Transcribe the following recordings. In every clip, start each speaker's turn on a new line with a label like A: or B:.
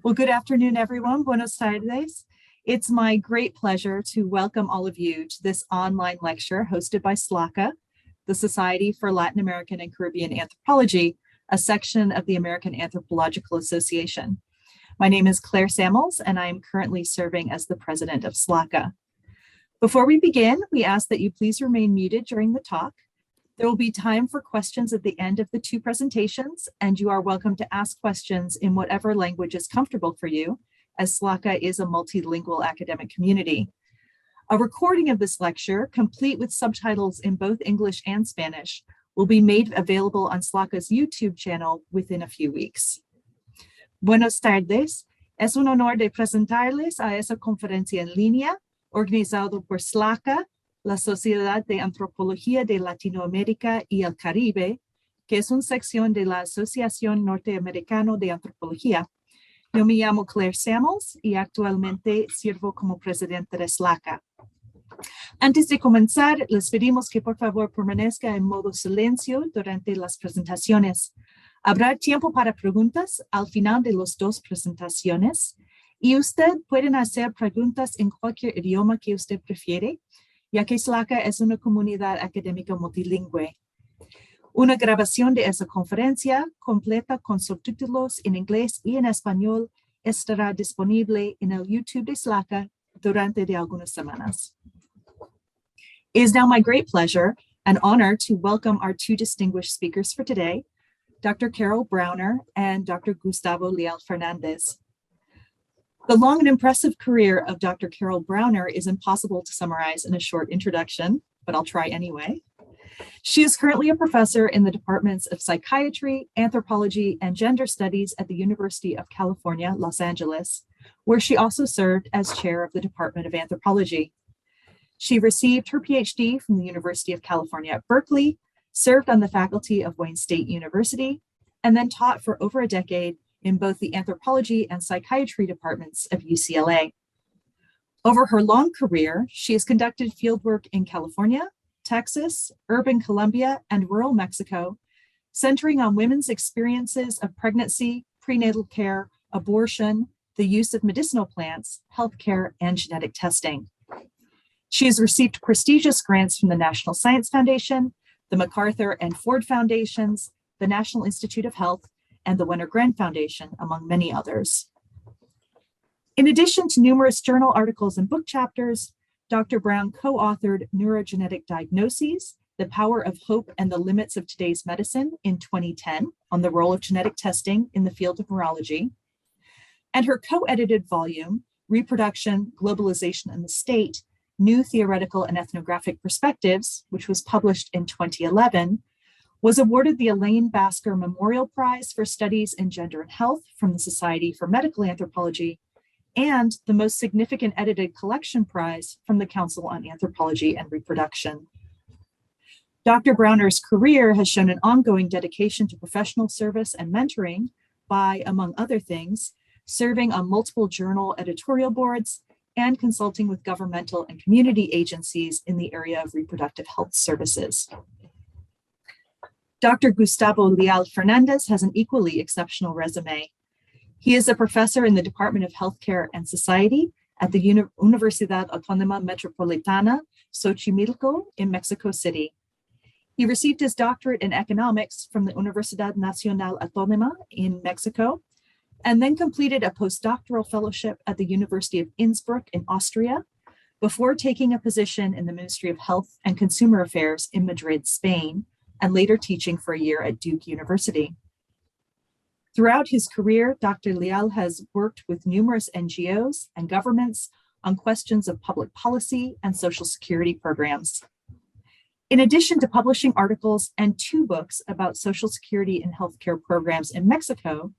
A: Well, good afternoon, everyone. Buenos tardes. It's my great pleasure to welcome all of you to this online lecture hosted by SLACA, the Society for Latin American and Caribbean Anthropology, a section of the American Anthropological Association. My name is Claire Samuels, and I am currently serving as the president of SLACA. Before we begin, we ask that you please remain muted during the talk. There will be time for questions at the end of the two presentations, and you are welcome to ask questions in whatever language is comfortable for you, as SLACA is a multilingual academic community. A recording of this lecture, complete with subtitles in both English and Spanish, will be made available on SLACA's YouTube channel within a few weeks. Buenos tardes. Es un honor de presentarles a esa conferencia en línea, organizado por SLACA, la Sociedad de Antropología de Latinoamérica y el Caribe, que es una sección de la Asociación Norteamericana de Antropología. Yo me llamo Claire Samuels y actualmente sirvo como presidente de SLACA. Antes de comenzar, les pedimos que por favor permanezca en modo silencio durante las presentaciones. Habrá tiempo para preguntas al final de las dos presentaciones y usted puede hacer preguntas en cualquier idioma que usted prefiere, ya que SLACA es una comunidad académica multilingüe. Una grabación de esa conferencia completa con subtítulos en inglés y en español estará disponible en el YouTube de SLACA durante algunas semanas. It is now my great pleasure and honor to welcome our two distinguished speakers for today, Dr. Carol Browner and Dr. Gustavo Leal Fernandez. The long and impressive career of Dr. Carol Browner is impossible to summarize in a short introduction, but I'll try anyway. She is currently a professor in the departments of psychiatry, anthropology, and gender studies at the University of California, Los Angeles, where she also served as chair of the Department of Anthropology. She received her PhD from the University of California at Berkeley, served on the faculty of Wayne State University, and then taught for over a decade in both the anthropology and psychiatry departments of UCLA. Over her long career, she has conducted fieldwork in California, Texas, urban Colombia, and rural Mexico, centering on women's experiences of pregnancy, prenatal care, abortion, the use of medicinal plants, healthcare, and genetic testing. She has received prestigious grants from the National Science Foundation, the MacArthur and Ford Foundations, the National Institute of Health, and the Wenner-Gren Foundation, among many others. In addition to numerous journal articles and book chapters, Dr. Brown co-authored Neurogenetic Diagnoses, The Power of Hope and the Limits of Today's Medicine in 2010 on the role of genetic testing in the field of neurology, and her co-edited volume, Reproduction, Globalization, and the State, New Theoretical and Ethnographic Perspectives, which was published in 2011, was awarded the Elaine Basker Memorial Prize for Studies in Gender and Health from the Society for Medical Anthropology, and the most significant edited collection prize from the Council on Anthropology and Reproduction. Dr. Browner's career has shown an ongoing dedication to professional service and mentoring by, among other things, serving on multiple journal editorial boards and consulting with governmental and community agencies in the area of reproductive health services. Dr. Gustavo Leal Fernandez has an equally exceptional resume. He is a professor in the Department of Healthcare and Society at the Universidad Autónoma Metropolitana Xochimilco in Mexico City. He received his doctorate in economics from the Universidad Nacional Autónoma in Mexico, and then completed a postdoctoral fellowship at the University of Innsbruck in Austria, before taking a position in the Ministry of Health and Consumer Affairs in Madrid, Spain, and later teaching for a year at Duke University. Throughout his career, Dr. Leal has worked with numerous NGOs and governments on questions of public policy and social security programs. In addition to publishing articles and 2 books about social security and healthcare programs in Mexico,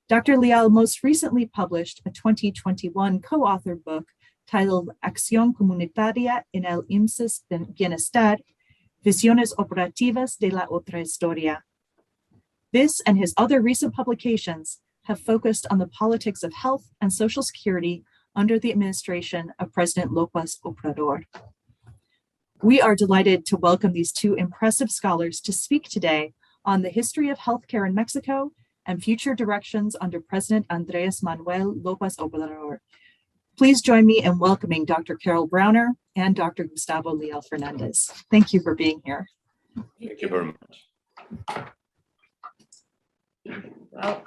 A: Dr. Leal most recently published a 2021 co-authored book titled Acción Comunitaria en el IMSS Bienestar, Visiones Operativas de la Otra Historia. This and his other recent publications have focused on the politics of health and social security under the administration of President López Obrador. We are delighted to welcome these 2 impressive scholars to speak today on the history of healthcare in Mexico and future directions under President Andrés Manuel López Obrador. Please join me in welcoming Dr. Carol Browner and Dr. Gustavo Leal Fernandez. Thank you for being here.
B: Thank you very much.
C: Well,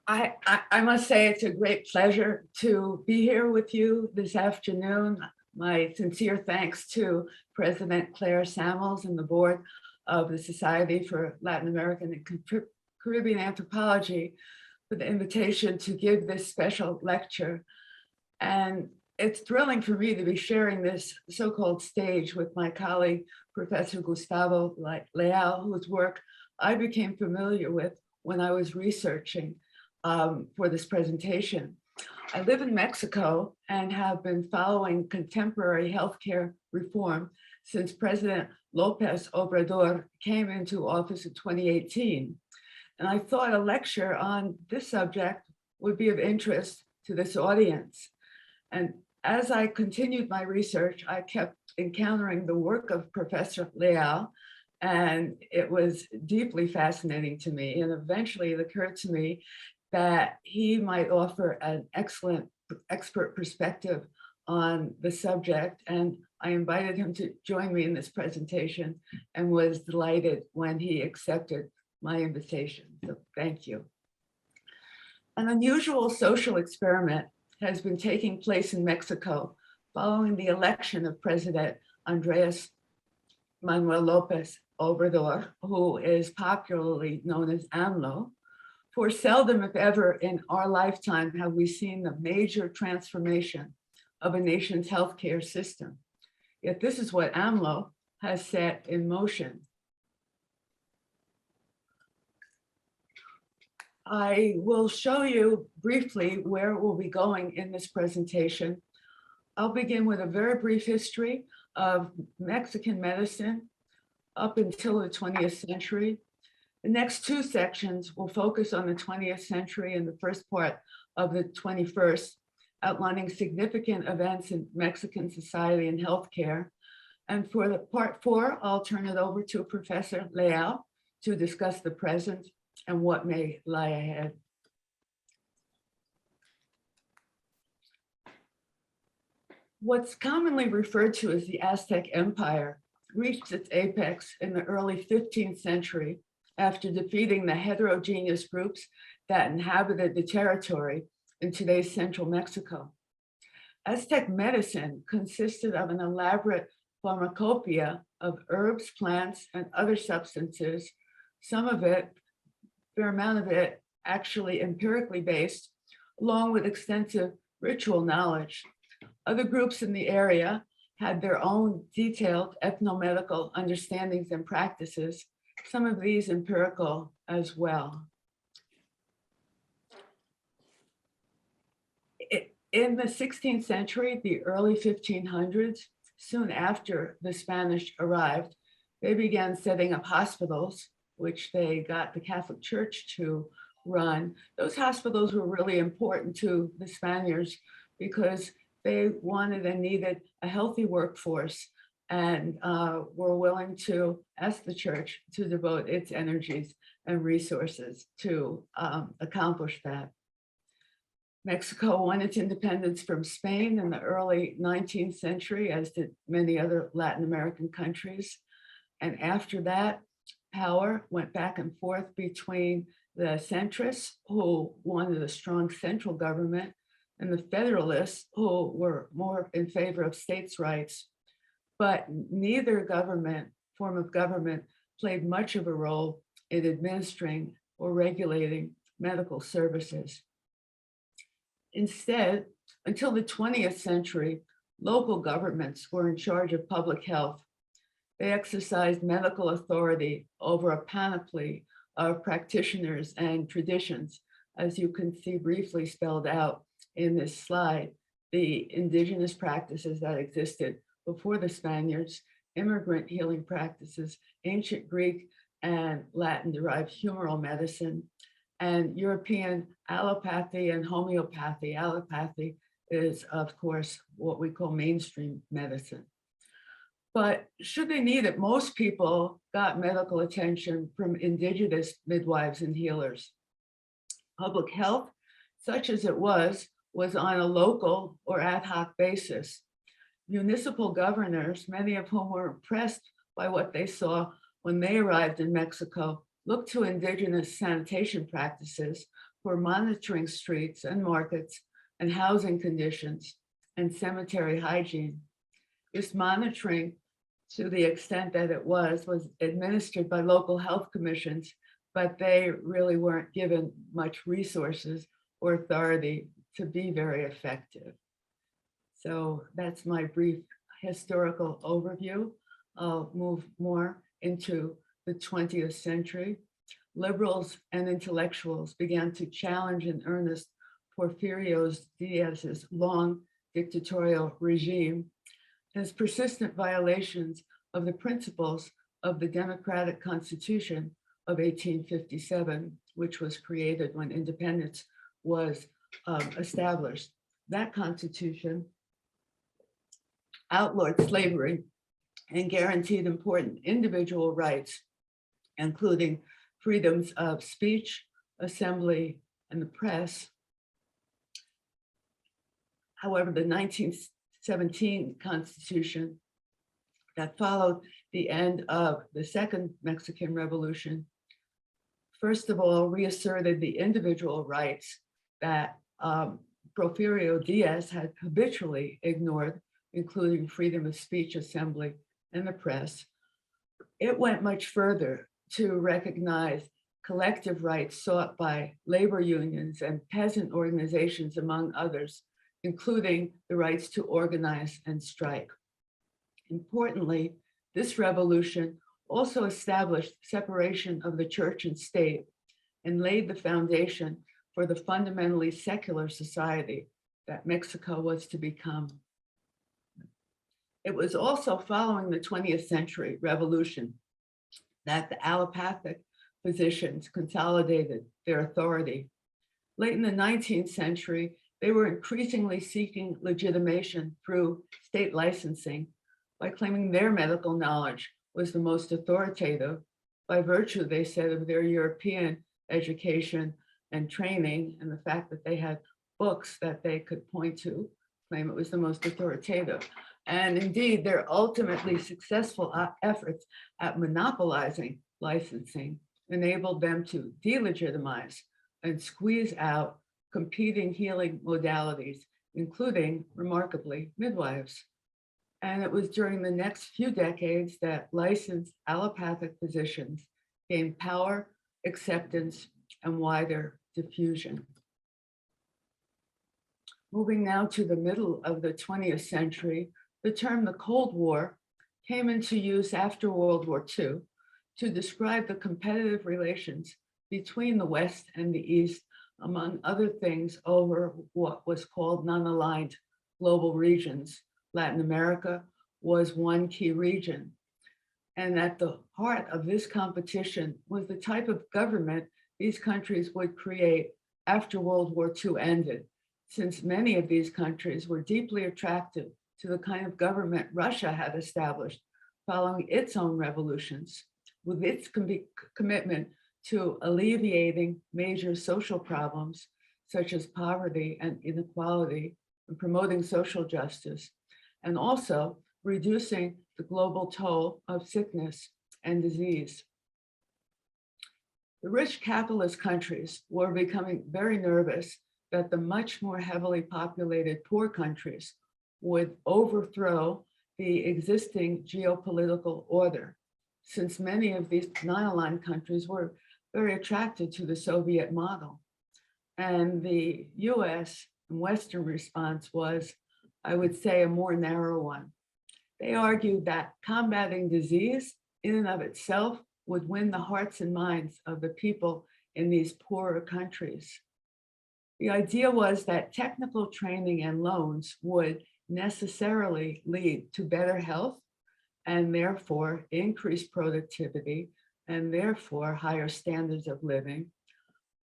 C: I must say it's a great pleasure to be here with you this afternoon. My sincere thanks to President Claire Samuels and the board of the Society for Latin American and Caribbean Anthropology for the invitation to give this special lecture. And it's thrilling for me to be sharing this so-called stage with my colleague, Professor Gustavo Leal, whose work I became familiar with when I was researching for this presentation. I live in Mexico and have been following contemporary healthcare reform since President López Obrador came into office in 2018. And I thought a lecture on this subject would be of interest to this audience. And as I continued my research, I kept encountering the work of Professor Leal, and it was deeply fascinating to me. And eventually it occurred to me that he might offer an excellent expert perspective on the subject. And I invited him to join me in this presentation and was delighted when he accepted my invitation. So thank you. An unusual social experiment has been taking place in Mexico following the election of President Andrés Manuel López Obrador, who is popularly known as AMLO. For seldom, if ever, in our lifetime have we seen the major transformation of a nation's healthcare system. Yet this is what AMLO has set in motion. I will show you briefly where we'll be going in this presentation. I'll begin with a very brief history of Mexican medicine up until the 20th century. The next two sections will focus on the 20th century and the first part of the 21st, outlining significant events in Mexican society and healthcare. And for the part 4, I'll turn it over to Professor Leal to discuss the present and what may lie ahead. What's commonly referred to as the Aztec Empire reached its apex in the early 15th century after defeating the heterogeneous groups that inhabited the territory in today's central Mexico. Aztec medicine consisted of an elaborate pharmacopoeia of herbs, plants, and other substances, some of it, fair amount of it, actually empirically based, along with extensive ritual knowledge. Other groups in the area had their own detailed ethnomedical understandings and practices, some of these empirical as well. In the 16th century, the early 1500s, soon after the Spanish arrived, they began setting up hospitals, which they got the Catholic Church to run. Those hospitals were really important to the Spaniards because they wanted and needed a healthy workforce and were willing to ask the church to devote its energies and resources to accomplish that. Mexico won its independence from Spain in the early 19th century, as did many other Latin American countries. And after that, power went back and forth between the centrists, who wanted a strong central government, and the federalists, who were more in favor of states' rights. But neither form of government played much of a role in administering or regulating medical services. Instead, until the 20th century, local governments were in charge of public health. They exercised medical authority over a panoply of practitioners and traditions, as you can see briefly spelled out in this slide, the indigenous practices that existed before the Spaniards, immigrant healing practices, ancient Greek and Latin-derived humoral medicine, and European allopathy and homeopathy. Allopathy is, of course, what we call mainstream medicine. But should they need it, most people got medical attention from indigenous midwives and healers. Public health, such as it was on a local or ad hoc basis. Municipal governors, many of whom were impressed by what they saw when they arrived in Mexico, looked to indigenous sanitation practices for monitoring streets and markets and housing conditions and cemetery hygiene. This monitoring, to the extent that it was administered by local health commissions, but they really weren't given much resources or authority to be very effective. So that's my brief historical overview. I'll move more into the 20th century. Liberals and intellectuals began to challenge in earnest Porfirio Diaz's long dictatorial regime and his persistent violations of the principles of the Democratic Constitution of 1857, which was created when independence was established. That Constitution outlawed slavery and guaranteed important individual rights, including freedoms of speech, assembly, and the press. However, the 1917 Constitution that followed the end of the Second Mexican Revolution, first of all, reasserted the individual rights that Porfirio Diaz had habitually ignored, including freedom of speech, assembly, and the press. It went much further to recognize collective rights sought by labor unions and peasant organizations, among others, including the rights to organize and strike. Importantly, this revolution also established separation of the church and state and laid the foundation for the fundamentally secular society that Mexico was to become. It was also following the 20th century revolution that the allopathic physicians consolidated their authority. Late in the 19th century, they were increasingly seeking legitimation through state licensing by claiming their medical knowledge was the most authoritative by virtue, they said, of their European education and training and the fact that they had books that they could point to, claim it was the most authoritative. And indeed, their ultimately successful efforts at monopolizing licensing enabled them to delegitimize and squeeze out competing healing modalities, including, remarkably, midwives. And it was during the next few decades that licensed allopathic physicians gained power, acceptance, and wider diffusion. Moving now to the middle of the 20th century, the term the Cold War came into use after World War II to describe the competitive relations between the West and the East, among other things, over what was called non-aligned global regions. Latin America was one key region. And at the heart of this competition was the type of government these countries would create after World War II ended, since many of these countries were deeply attracted to the kind of government Russia had established following its own revolutions, with its commitment to alleviating major social problems such as poverty and inequality and promoting social justice, and also reducing the global toll of sickness and disease. The rich capitalist countries were becoming very nervous that the much more heavily populated poor countries would overthrow the existing geopolitical order, since many of these non-aligned countries were very attracted to the Soviet model. And the US and Western response was, I would say, a more narrow one. They argued that combating disease in and of itself would win the hearts and minds of the people in these poorer countries. The idea was that technical training and loans would necessarily lead to better health and therefore increased productivity and therefore higher standards of living,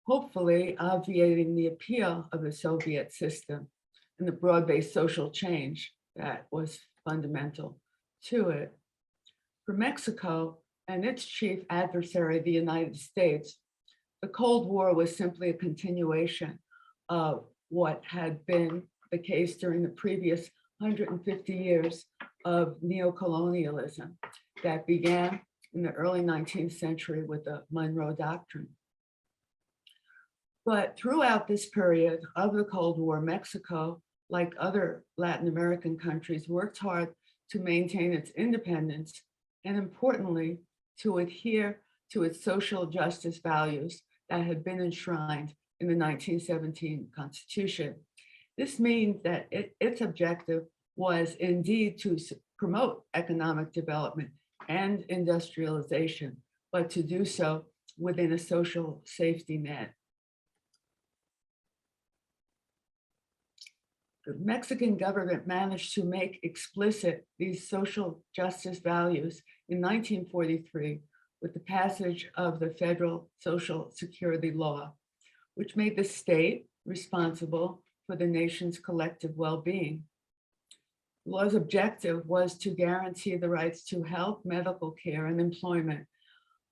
C: hopefully obviating the appeal of the Soviet system and the broad-based social change that was fundamental to it. For Mexico and its chief adversary, the United States, the Cold War was simply a continuation of what had been the case during the previous 150 years of neocolonialism that began in the early 19th century with the Monroe Doctrine. But throughout this period of the Cold War, Mexico, like other Latin American countries, worked hard to maintain its independence and, importantly, to adhere to its social justice values that had been enshrined in the 1917 Constitution. This means that its objective was indeed to promote economic development and industrialization, but to do so within a social safety net. The Mexican government managed to make explicit these social justice values in 1943 with the passage of the Federal Social Security Law, which made the state responsible for the nation's collective well-being. The law's objective was to guarantee the rights to health, medical care, and employment,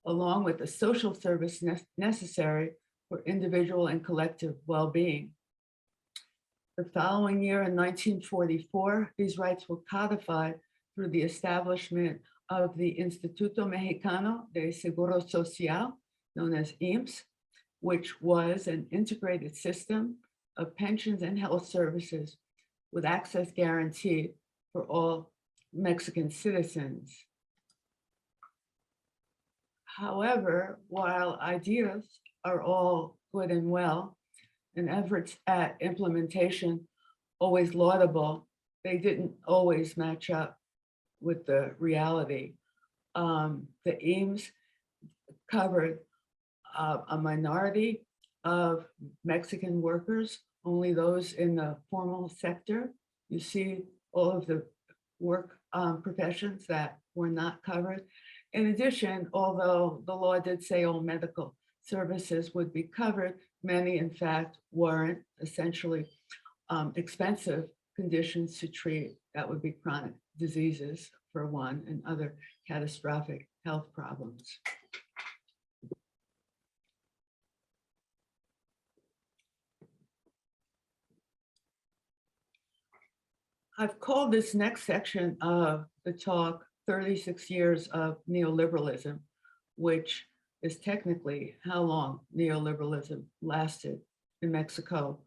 C: along with the social service necessary for individual and collective well-being. The following year, in 1944, these rights were codified through the establishment of the Instituto Mexicano de Seguro Social, known as IMSS, which was an integrated system of pensions and health services with access guaranteed for all Mexican citizens. However, while ideas are all good and well, and efforts at implementation always laudable, they didn't always match up with the reality. The IMSS covered a minority of Mexican workers, only those in the formal sector. You see all of the work professions that were not covered. In addition, although the law did say all medical services would be covered, many in fact weren't, essentially expensive conditions to treat. That would be chronic diseases for one, and other catastrophic health problems. I've called this next section of the talk 36 years of neoliberalism, which is technically how long neoliberalism lasted in Mexico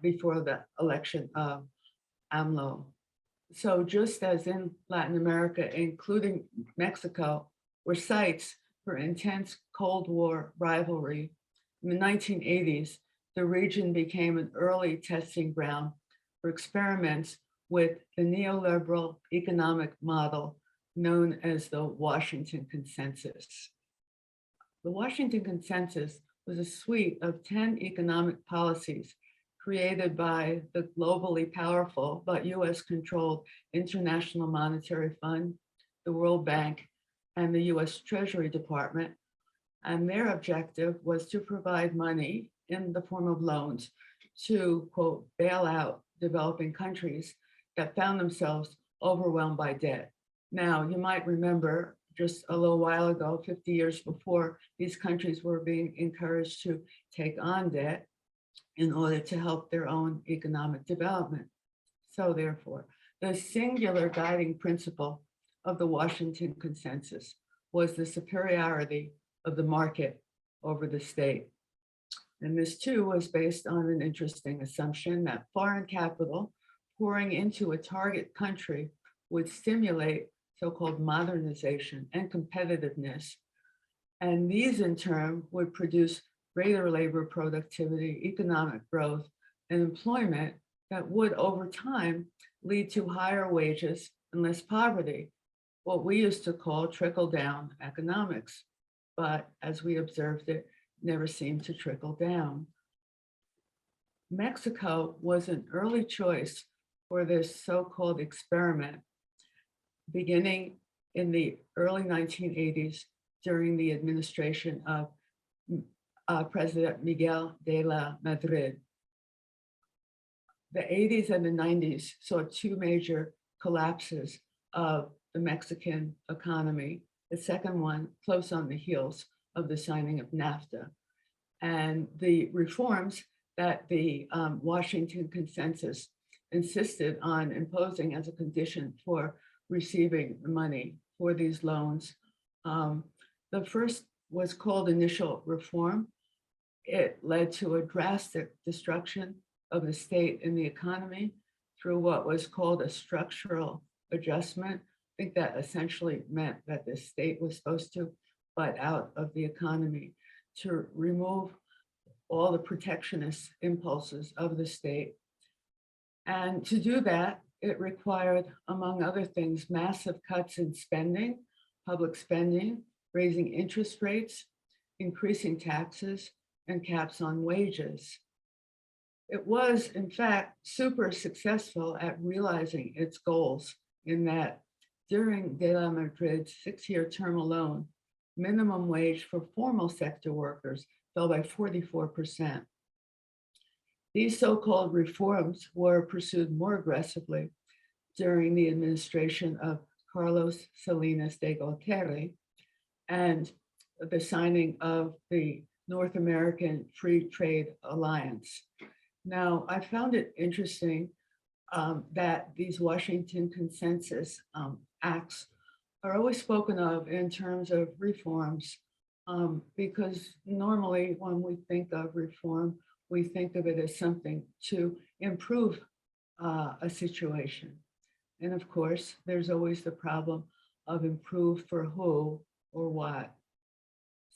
C: before the election of AMLO. So just as in Latin America, including Mexico, were sites for intense Cold War rivalry, in the 1980s, the region became an early testing ground for experiments with the neoliberal economic model known as the Washington Consensus. The Washington Consensus was a suite of 10 economic policies created by the globally powerful but US-controlled International Monetary Fund, the World Bank, and the US Treasury Department. And their objective was to provide money in the form of loans to, quote, bail out developing countries that found themselves overwhelmed by debt. Now, you might remember just a little while ago, 50 years before, these countries were being encouraged to take on debt in order to help their own economic development. So therefore, the singular guiding principle of the Washington Consensus was the superiority of the market over the state. And this too was based on an interesting assumption that foreign capital pouring into a target country would stimulate so-called modernization and competitiveness. And these in turn would produce greater labor productivity, economic growth, and employment that would over time lead to higher wages and less poverty, what we used to call trickle-down economics. But as we observed, it never seemed to trickle down. Mexico was an early choice for this so-called experiment, beginning in the early 1980s during the administration of President Miguel de la Madrid. The 80s and the 90s saw two major collapses of the Mexican economy, the second one close on the heels of the signing of NAFTA. And the reforms that the Washington Consensus insisted on imposing as a condition for receiving the money for these loans. The first was called initial reform. It led to a drastic destruction of the state and the economy through what was called a structural adjustment. I think that essentially meant that the state was supposed to butt out of the economy to remove all the protectionist impulses of the state. And to do that, it required, among other things, massive cuts in spending, public spending, raising interest rates, increasing taxes, and caps on wages. It was, in fact, super successful at realizing its goals in that during De La Madrid's 6-year term alone, minimum wage for formal sector workers fell by 44%. These so-called reforms were pursued more aggressively during the administration of Carlos Salinas de Gortari and the signing of the North American Free Trade Alliance. Now, I found it interesting that these Washington Consensus acts are always spoken of in terms of reforms, because normally when we think of reform, we think of it as something to improve a situation. And of course, there's always the problem of improve for who or what.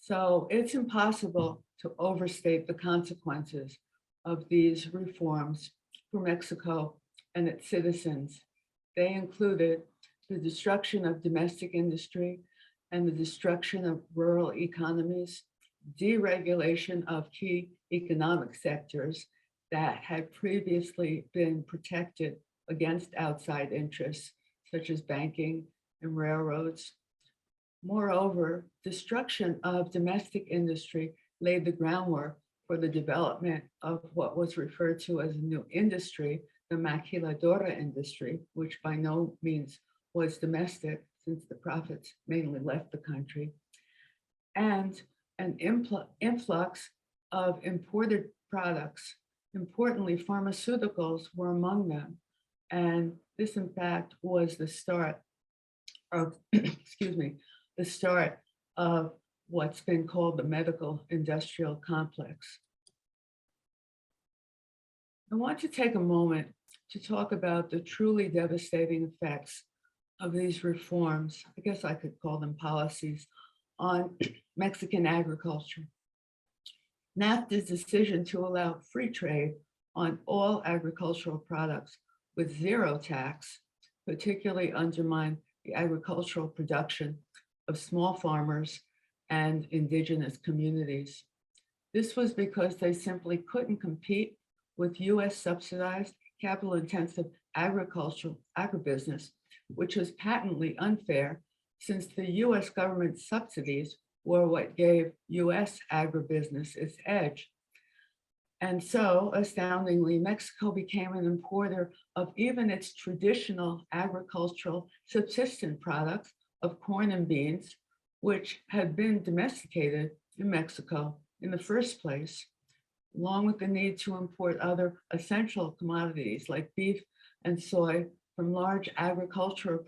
C: So it's impossible to overstate the consequences of these reforms for Mexico and its citizens. They included the destruction of domestic industry and the destruction of rural economies, deregulation of key economic sectors that had previously been protected against outside interests, such as banking and railroads. Moreover, destruction of domestic industry laid the groundwork for the development of what was referred to as a new industry, the maquiladora industry, which by no means was domestic since the profits mainly left the country, and an influx of imported products. Importantly, pharmaceuticals were among them. And this, in fact, was the start of, excuse me, the start of what's been called the medical industrial complex. I want to take a moment to talk about the truly devastating effects of these reforms, I guess I could call them policies, on Mexican agriculture. NAFTA's decision to allow free trade on all agricultural products with zero tax particularly undermined the agricultural production of small farmers and indigenous communities. This was because they simply couldn't compete with US subsidized, capital-intensive agribusiness, which was patently unfair since the US government subsidies were what gave US agribusiness its edge. And so, astoundingly, Mexico became an importer of even its traditional agricultural subsistence products of corn and beans, which had been domesticated in Mexico in the first place, along with the need to import other essential commodities like beef and soy from large agricultural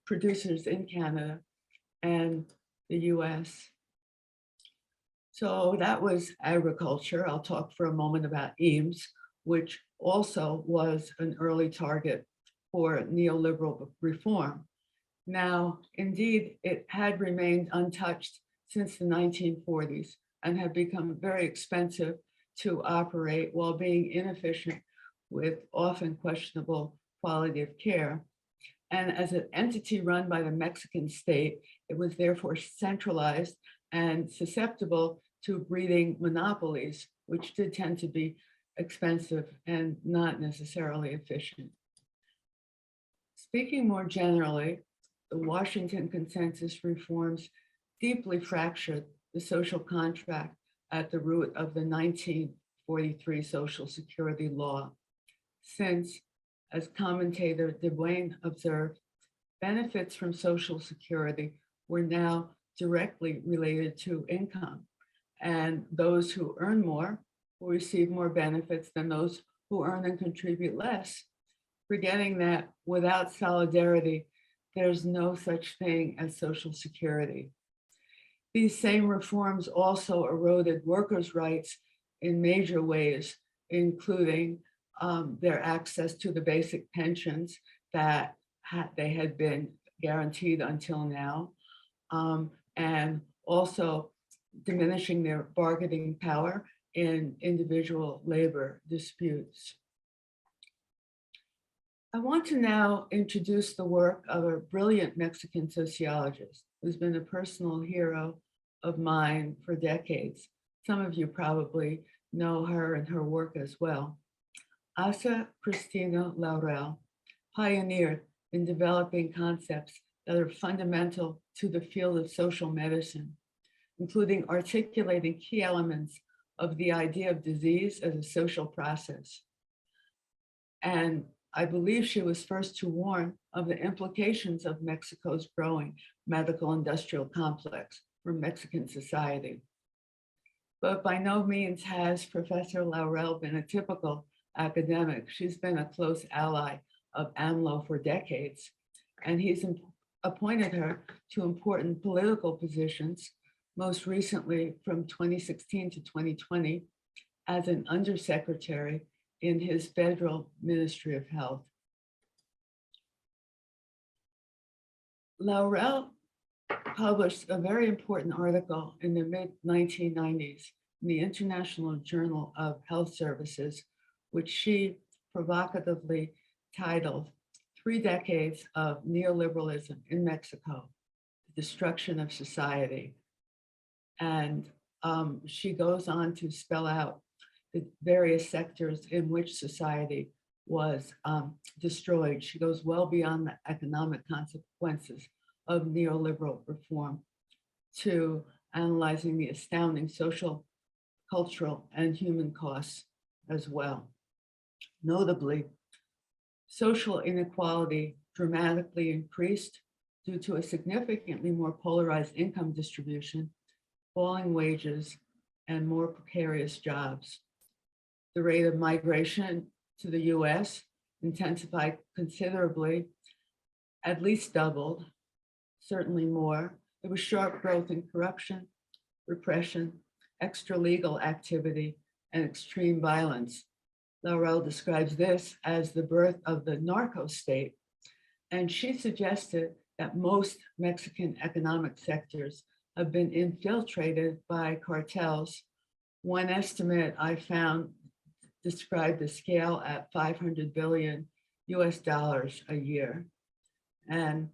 C: producers in Canada and the US. So that was agriculture. I'll talk for a moment about Eames, which also was an early target for neoliberal reform. Now, indeed, it had remained untouched since the 1940s and had become very expensive to operate while being inefficient with often questionable quality of care. And as an entity run by the Mexican state, it was therefore centralized and susceptible to breeding monopolies, which did tend to be expensive and not necessarily efficient. Speaking more generally, the Washington Consensus reforms deeply fractured the social contract at the root of the 1943 Social Security law, since, as commentator DeWayne observed, benefits from Social Security were now directly related to income. And those who earn more will receive more benefits than those who earn and contribute less, forgetting that without solidarity, there's no such thing as Social Security. These same reforms also eroded workers' rights in major ways, including their access to the basic pensions that they had been guaranteed until now, and also diminishing their bargaining power in individual labor disputes. I want to now introduce the work of a brilliant Mexican sociologist who's been a personal hero of mine for decades. Some of you probably know her and her work as well. Asa Cristina Laurel pioneered in developing concepts that are fundamental to the field of social medicine, including articulating key elements of the idea of disease as a social process. And I believe she was first to warn of the implications of Mexico's growing medical industrial complex for Mexican society. But by no means has Professor Laurel been a typical academic. She's been a close ally of AMLO for decades, and he's appointed her to important political positions, most recently from 2016 to 2020 as an undersecretary in his federal Ministry of Health. Laurel published a very important article in the mid-1990s in the International Journal of Health Services, which she provocatively titled 3 Decades of Neoliberalism in Mexico, the Destruction of Society. And she goes on to spell out the various sectors in which society was destroyed. She goes well beyond the economic consequences of neoliberal reform to analyzing the astounding social, cultural, and human costs as well. Notably, social inequality dramatically increased due to a significantly more polarized income distribution, falling wages, and more precarious jobs. The rate of migration to the US intensified considerably, at least doubled, certainly more. There was sharp growth in corruption, repression, extra-legal activity, and extreme violence. Laurel describes this as the birth of the narco state, and she suggested that most Mexican economic sectors have been infiltrated by cartels. One estimate I found described the scale at $500 billion a year. And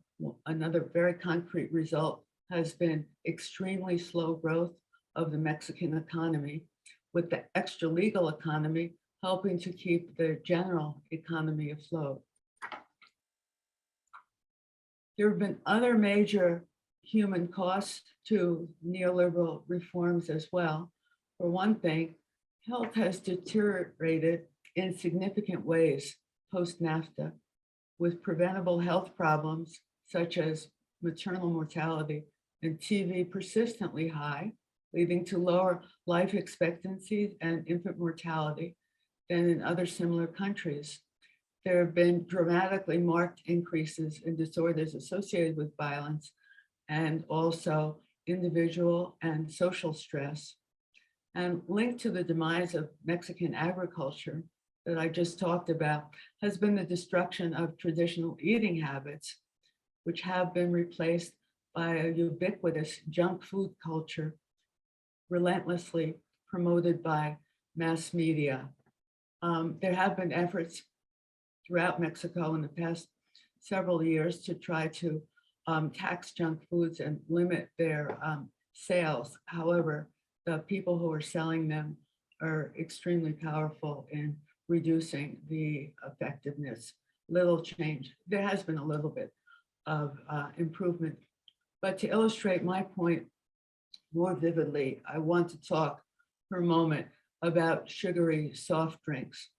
C: another very concrete result has been extremely slow growth of the Mexican economy, with the extra legal economy helping to keep the general economy afloat. There have been other major human costs to neoliberal reforms as well. For one thing, health has deteriorated in significant ways post-NAFTA, with preventable health problems such as maternal mortality and TB persistently high, leading to lower life expectancies and infant mortality than in other similar countries. There have been dramatically marked increases in disorders associated with violence and also individual and social stress. And linked to the demise of Mexican agriculture that I just talked about has been the destruction of traditional eating habits, which have been replaced by a ubiquitous junk food culture relentlessly promoted by mass media. There have been efforts throughout Mexico in the past several years to try to tax junk foods and limit their sales. However, the people who are selling them are extremely powerful in reducing the effectiveness. Little change. There has been a little bit of improvement. But to illustrate my point more vividly, I want to talk for a moment about sugary soft drinks.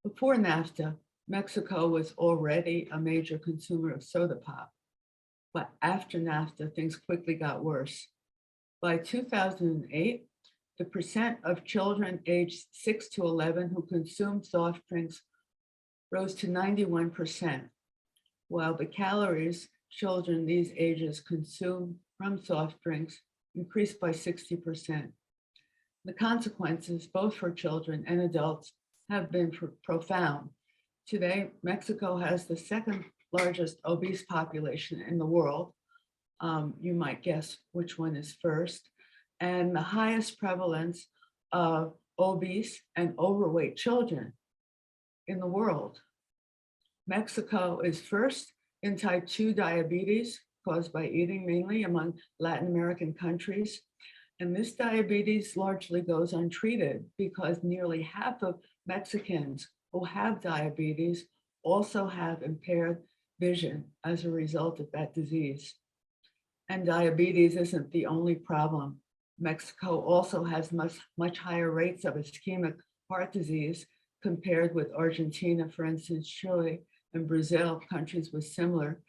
C: Before NAFTA, Mexico was already a major consumer of soda pop. but after NAFTA, things quickly got worse. By 2008, the percent of children aged 6 to 11 who consumed soft drinks rose to 91%, while the calories children these ages consume from soft drinks increased by 60%. The consequences, both for children and adults, have been profound. Today, Mexico has the second largest obese population in the world. You might guess which one is first, and the highest prevalence of obese and overweight children in the world. Mexico is first in type 2 diabetes caused by eating, mainly among Latin American countries. And this diabetes largely goes untreated because nearly half of Mexicans who have diabetes also have impaired vision as a result of that disease. And diabetes isn't the only problem. Mexico also has much higher rates of ischemic heart disease compared with Argentina, for instance, Chile, and Brazil, countries with similar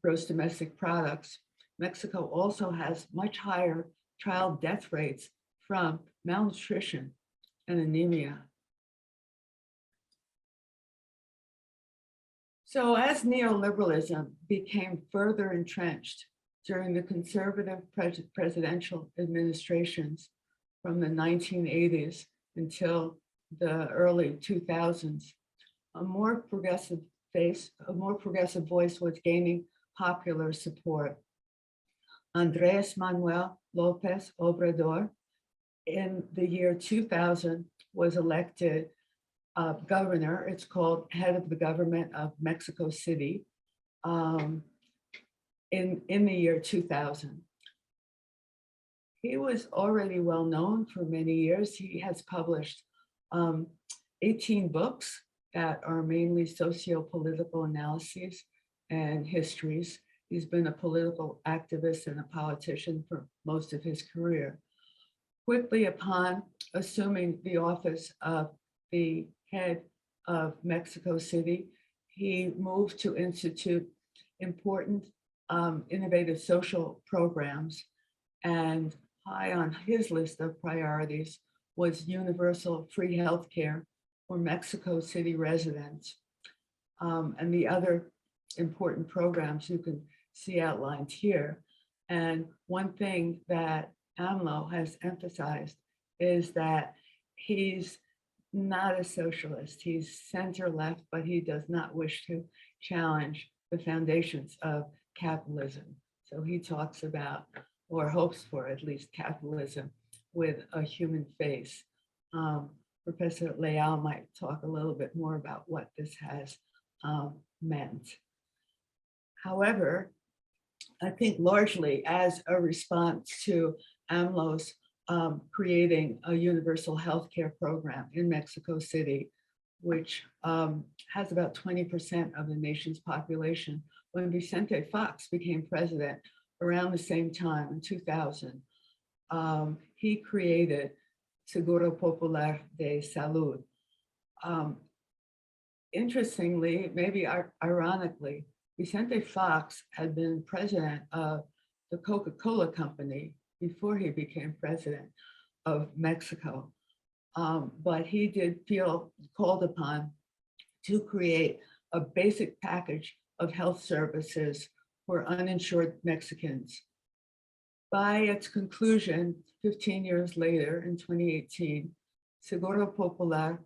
C: gross domestic products. Mexico also has much higher child death rates from malnutrition and anemia. So as neoliberalism became further entrenched during the conservative presidential administrations from the 1980s until the early 2000s, a more progressive voice was gaining popular support. Andrés Manuel López Obrador in the year 2000 was elected governor. It's called head of the government of Mexico City in the year 2000. He was already well known for many years. He has published 18 books that are mainly socio-political analyses and histories. He's been a political activist and a politician for most of his career. Quickly upon assuming the office of the head of Mexico City, he moved to institute important innovative social programs, and high on his list of priorities was universal free healthcare for Mexico City residents. And the other important programs you can see outlined here. And one thing that AMLO has emphasized is that he's not a socialist. He's center left, but he does not wish to challenge the foundations of capitalism. So he talks about, or hopes for at least, capitalism with a human face. Professor Leal might talk a little bit more about what this has meant. However, I think largely as a response to AMLO's creating a universal healthcare program in Mexico City, which has about 20% of the nation's population. When Vicente Fox became president around the same time in 2000, he created Seguro Popular de Salud. Interestingly, maybe ironically, Vicente Fox had been president of the Coca-Cola Company before he became president of Mexico. But he did feel called upon to create a basic package of health services for uninsured Mexicans. By its conclusion, 15 years later, in 2018, Seguro Popular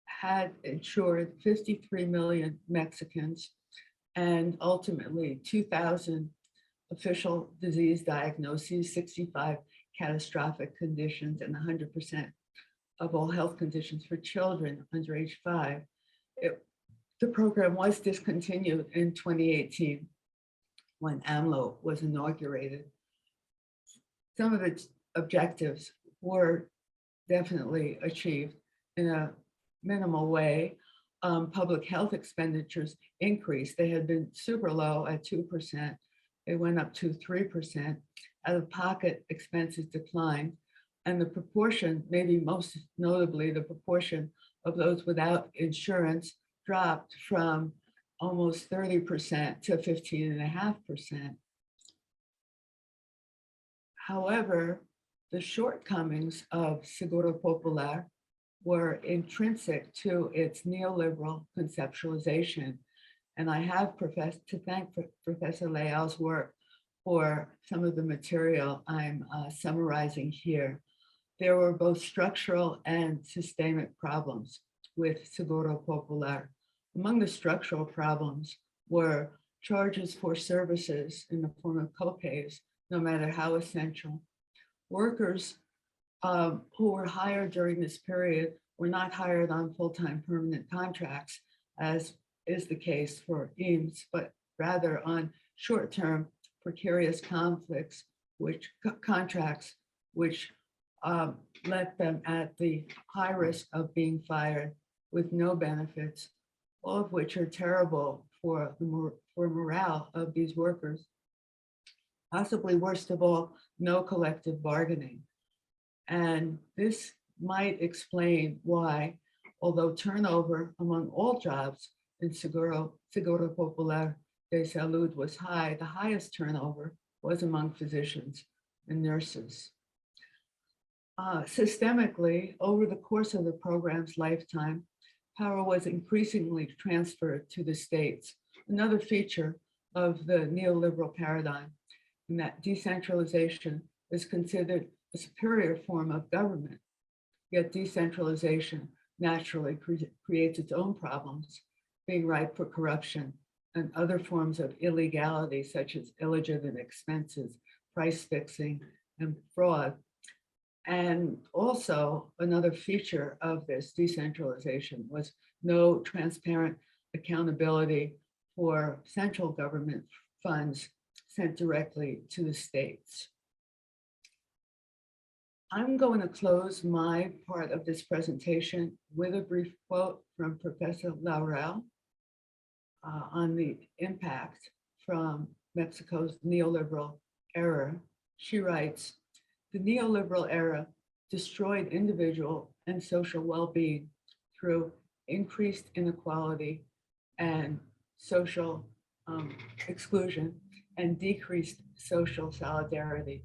C: had insured 53 million Mexicans and ultimately 2,000 official disease diagnoses, 65 catastrophic conditions, and 100% of all health conditions for children under age 5. The program was discontinued in 2018 when AMLO was inaugurated. Some of its objectives were definitely achieved in a minimal way. Public health expenditures increased. They had been super low at 2%. They went up to 3%. Out-of-pocket expenses declined. And the proportion, maybe most notably, the proportion of those without insurance dropped from almost 30% to 15.5%. However, the shortcomings of Seguro Popular were intrinsic to its neoliberal conceptualization. And I have to thank Professor Leal's work for some of the material I'm summarizing here. There were both structural and systemic problems with Seguro Popular. Among the structural problems were charges for services in the form of copays, no matter how essential. Workers who were hired during this period were not hired on full-time permanent contracts, as is the case for EAMS, but rather on short-term precarious contracts, which left them at the high risk of being fired with no benefits, all of which are terrible for morale of these workers. Possibly worst of all, no collective bargaining. And this might explain why, although turnover among all jobs in Seguro Popular de Salud was high, the highest turnover was among physicians and nurses. Systemically, over the course of the program's lifetime, power was increasingly transferred to the states. Another feature of the neoliberal paradigm, in that decentralization is considered a superior form of government, yet decentralization naturally creates its own problems, being ripe for corruption and other forms of illegality, such as illegitimate expenses, price fixing, and fraud. And also another feature of this decentralization was no transparent accountability for central government funds sent directly to the states. I'm going to close my part of this presentation with a brief quote from Professor Laurel on the impact from Mexico's neoliberal era. She writes, "The neoliberal era destroyed individual and social well-being through increased inequality and social exclusion and decreased social solidarity.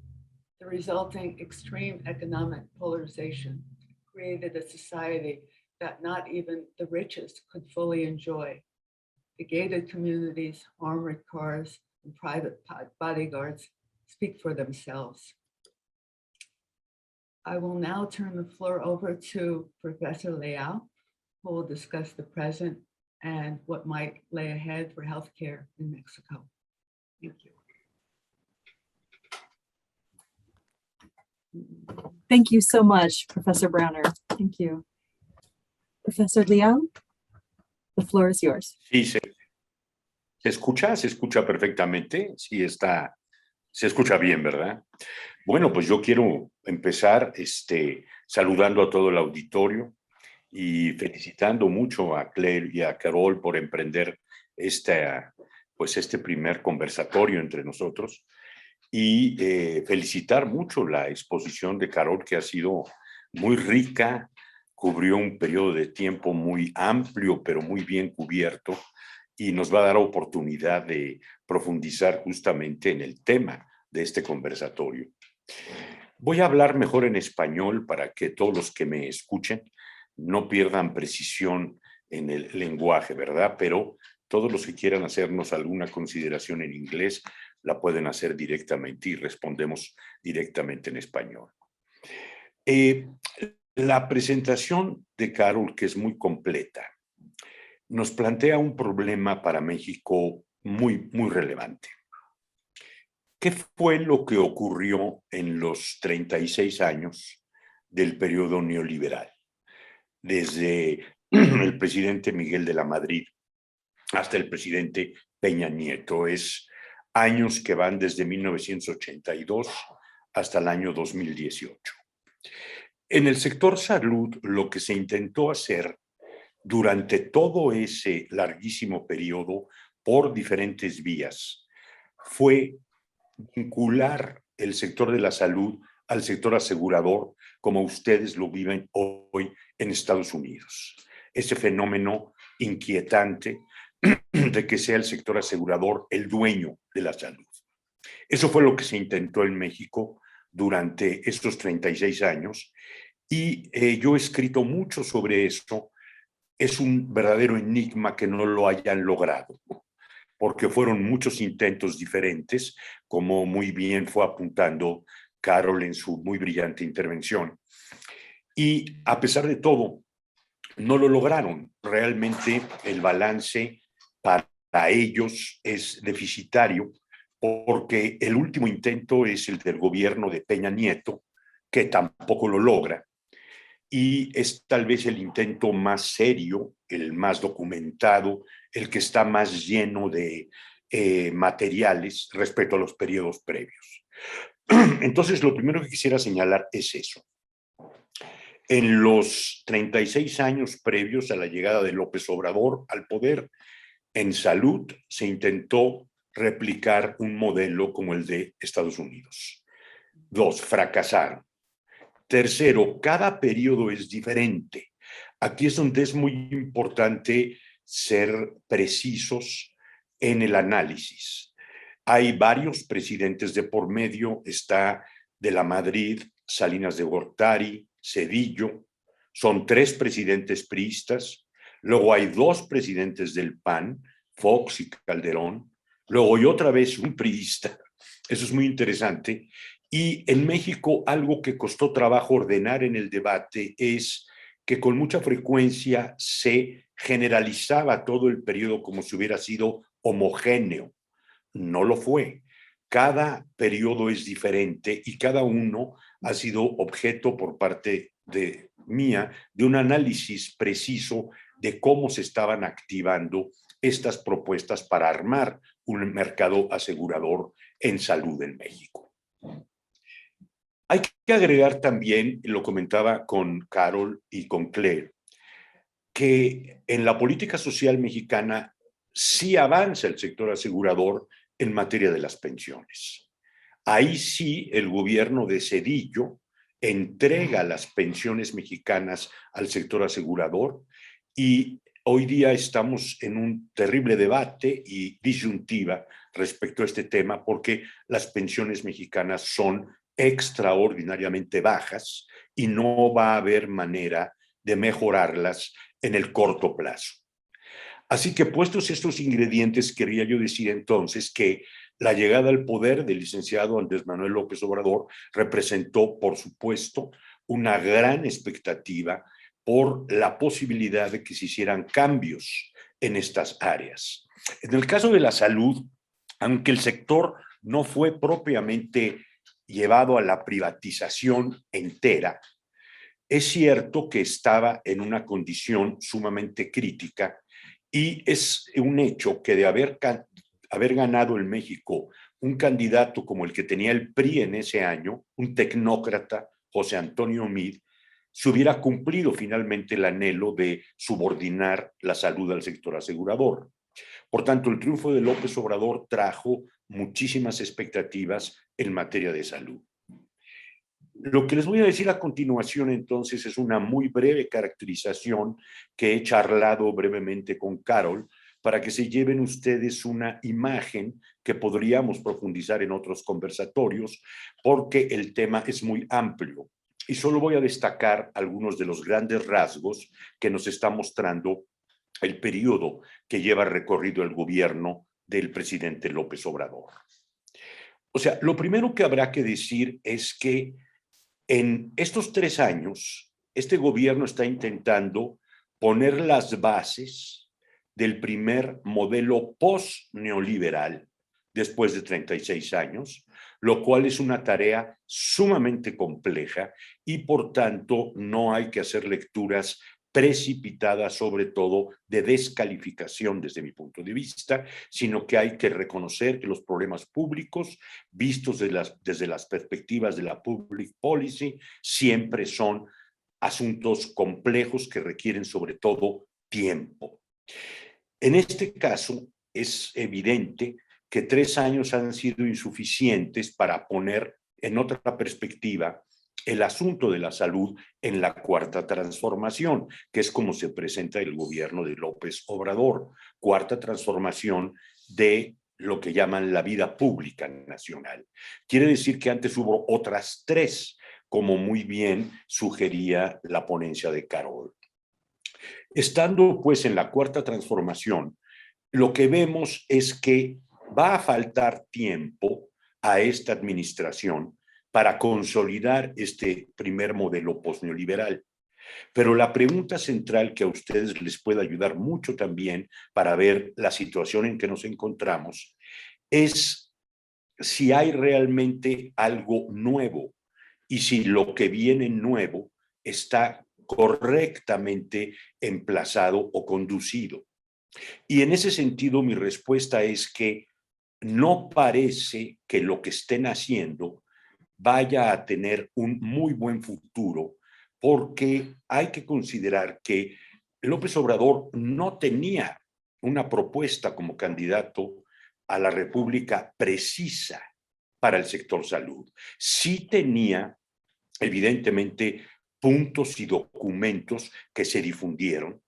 C: The resulting extreme economic polarization created a society that not even the richest could fully enjoy. The gated communities, armored cars, and private bodyguards speak for themselves." I will now turn the floor over to Professor Leal, who will discuss the present and what might lay ahead for healthcare in Mexico. Thank you.
A: Thank you so much, Professor Browner. Thank you. Professor Leal, the floor is yours.
B: Sí, se escucha perfectamente. Sí, se escucha bien, ¿verdad? Bueno, pues yo quiero empezar saludando a todo el auditorio y felicitando mucho a Claire y a Carol por emprender este primer conversatorio entre nosotros y felicitar mucho la exposición de Carol, que ha sido muy rica, cubrió un periodo de tiempo muy amplio, pero muy bien cubierto, y nos va a dar oportunidad de profundizar justamente en el tema de este conversatorio. Voy a hablar mejor en español para que todos los que me escuchen no pierdan precisión en el lenguaje, ¿verdad? Pero todos los que quieran hacernos alguna consideración en inglés la pueden hacer directamente y respondemos directamente en español. La presentación de Carol, que es muy completa, nos plantea un problema para México muy, muy relevante. ¿Qué fue lo que ocurrió en los 36 años del periodo neoliberal? Desde el presidente Miguel de la Madrid hasta el presidente Peña Nieto. Es años que van desde 1982 hasta el año 2018. En el sector salud, lo que se intentó hacer durante todo ese larguísimo periodo por diferentes vías fue vincular el sector de la salud al sector asegurador, como ustedes lo viven hoy en Estados Unidos. Ese fenómeno inquietante de que sea el sector asegurador el dueño de la salud. Eso fue lo que se intentó en México durante estos 36 años y yo he escrito mucho sobre eso. Es un verdadero enigma que no lo hayan logrado, porque fueron muchos intentos diferentes, como muy bien fue apuntando Carol en su muy brillante intervención. Y a pesar de todo, no lo lograron. Realmente el balance para ellos es deficitario, porque el último intento es el del gobierno de Peña Nieto, que tampoco lo logra, y es tal vez el intento más serio, el más documentado, el que está más lleno de materiales respecto a los periodos previos. Entonces, lo primero que quisiera señalar es eso. En los 36 años previos a la llegada de López Obrador al poder, en salud se intentó replicar un modelo como el de Estados Unidos. 2, fracasaron. Tercero, cada periodo es diferente. Aquí es donde es muy importante ser precisos en el análisis. Hay varios presidentes de por medio, está de la Madrid, Salinas de Gortari, Zedillo, son 3 presidentes priistas, luego hay 2 presidentes del PAN, Fox y Calderón, luego hay otra vez un priista, eso es muy interesante. Y en México algo que costó trabajo ordenar en el debate es que con mucha frecuencia se generalizaba todo el periodo como si hubiera sido homogéneo. No lo fue. Cada periodo es diferente y cada uno ha sido objeto por parte de mía de un análisis preciso de cómo se estaban activando estas propuestas para armar un mercado asegurador en salud en México. Hay que agregar también, lo comentaba con Carol y con Claire, que en la política social mexicana sí avanza el sector asegurador en materia de las pensiones. Ahí sí el gobierno de Zedillo entrega las pensiones mexicanas al sector asegurador y hoy día estamos en un terrible debate y disyuntiva respecto a este tema porque las pensiones mexicanas son extraordinariamente bajas y no va a haber manera de mejorarlas en el corto plazo. Así que puestos estos ingredientes, quería yo decir entonces que la llegada al poder del licenciado Andrés Manuel López Obrador representó, por supuesto, una gran expectativa por la posibilidad de que se hicieran cambios en estas áreas. En el caso de la salud, aunque el sector no fue propiamente llevado a la privatización entera, es cierto que estaba en una condición sumamente crítica y es un hecho que de haber ganado en México un candidato como el que tenía el PRI en ese año, un tecnócrata, José Antonio Meade, se hubiera cumplido finalmente el anhelo de subordinar la salud al sector asegurador. Por tanto, el triunfo de López Obrador trajo muchísimas expectativas en materia de salud. Lo que les voy a decir a continuación entonces es una muy breve caracterización que he charlado brevemente con Carol para que se lleven ustedes una imagen que podríamos profundizar en otros conversatorios porque el tema es muy amplio. Y solo voy a destacar algunos de los grandes rasgos que nos está mostrando el periodo que lleva recorrido el gobierno del presidente López Obrador. O sea, lo primero que habrá que decir es que en estos 3 años, este gobierno está intentando poner las bases del primer modelo post-neoliberal después de 36 años, lo cual es una tarea sumamente compleja y por tanto no hay que hacer lecturas precipitadas, sobre todo de descalificación desde mi punto de vista, sino que hay que reconocer que los problemas públicos, vistos desde las perspectivas de la public policy, siempre son asuntos complejos que requieren sobre todo tiempo. En este caso, es evidente que 3 años han sido insuficientes para poner en otra perspectiva el asunto de la salud en la cuarta transformación, que es como se presenta el gobierno de López Obrador, cuarta transformación de lo que llaman la vida pública nacional. Quiere decir que antes hubo otras 3, como muy bien sugería la ponencia de Carol. Estando pues en la cuarta transformación, lo que vemos es que va a faltar tiempo a esta administración para consolidar este primer modelo postneoliberal. Pero la pregunta central que a ustedes les puede ayudar mucho también para ver la situación en que nos encontramos es si hay realmente algo nuevo y si lo que viene nuevo está correctamente emplazado o conducido. Y en ese sentido, mi respuesta es que no parece que lo que estén haciendo vaya a tener un muy buen futuro, porque hay que considerar que López Obrador no tenía una propuesta como candidato a la República precisa para el sector salud. Sí tenía, evidentemente, puntos y documentos que se difundieron,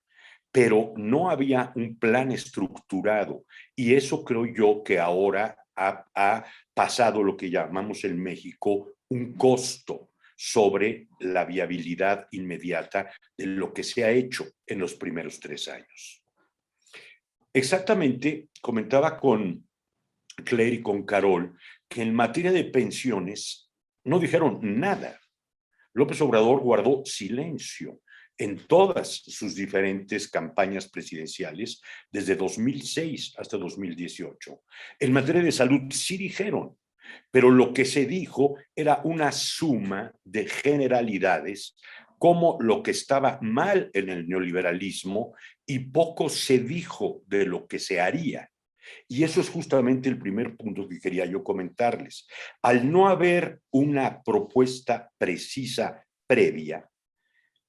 B: pero no había un plan estructurado. Y eso creo yo que ahora ha pasado lo que llamamos en México un costo sobre la viabilidad inmediata de lo que se ha hecho en los primeros 3 años. Exactamente, comentaba con Claire y con Carol que en materia de pensiones no dijeron nada. López Obrador guardó silencio en todas sus diferentes campañas presidenciales desde 2006 hasta 2018. En materia de salud sí dijeron, pero lo que se dijo era una suma de generalidades, como lo que estaba mal en el neoliberalismo, y poco se dijo de lo que se haría. Y eso es justamente el primer punto que quería yo comentarles. Al no haber una propuesta precisa previa,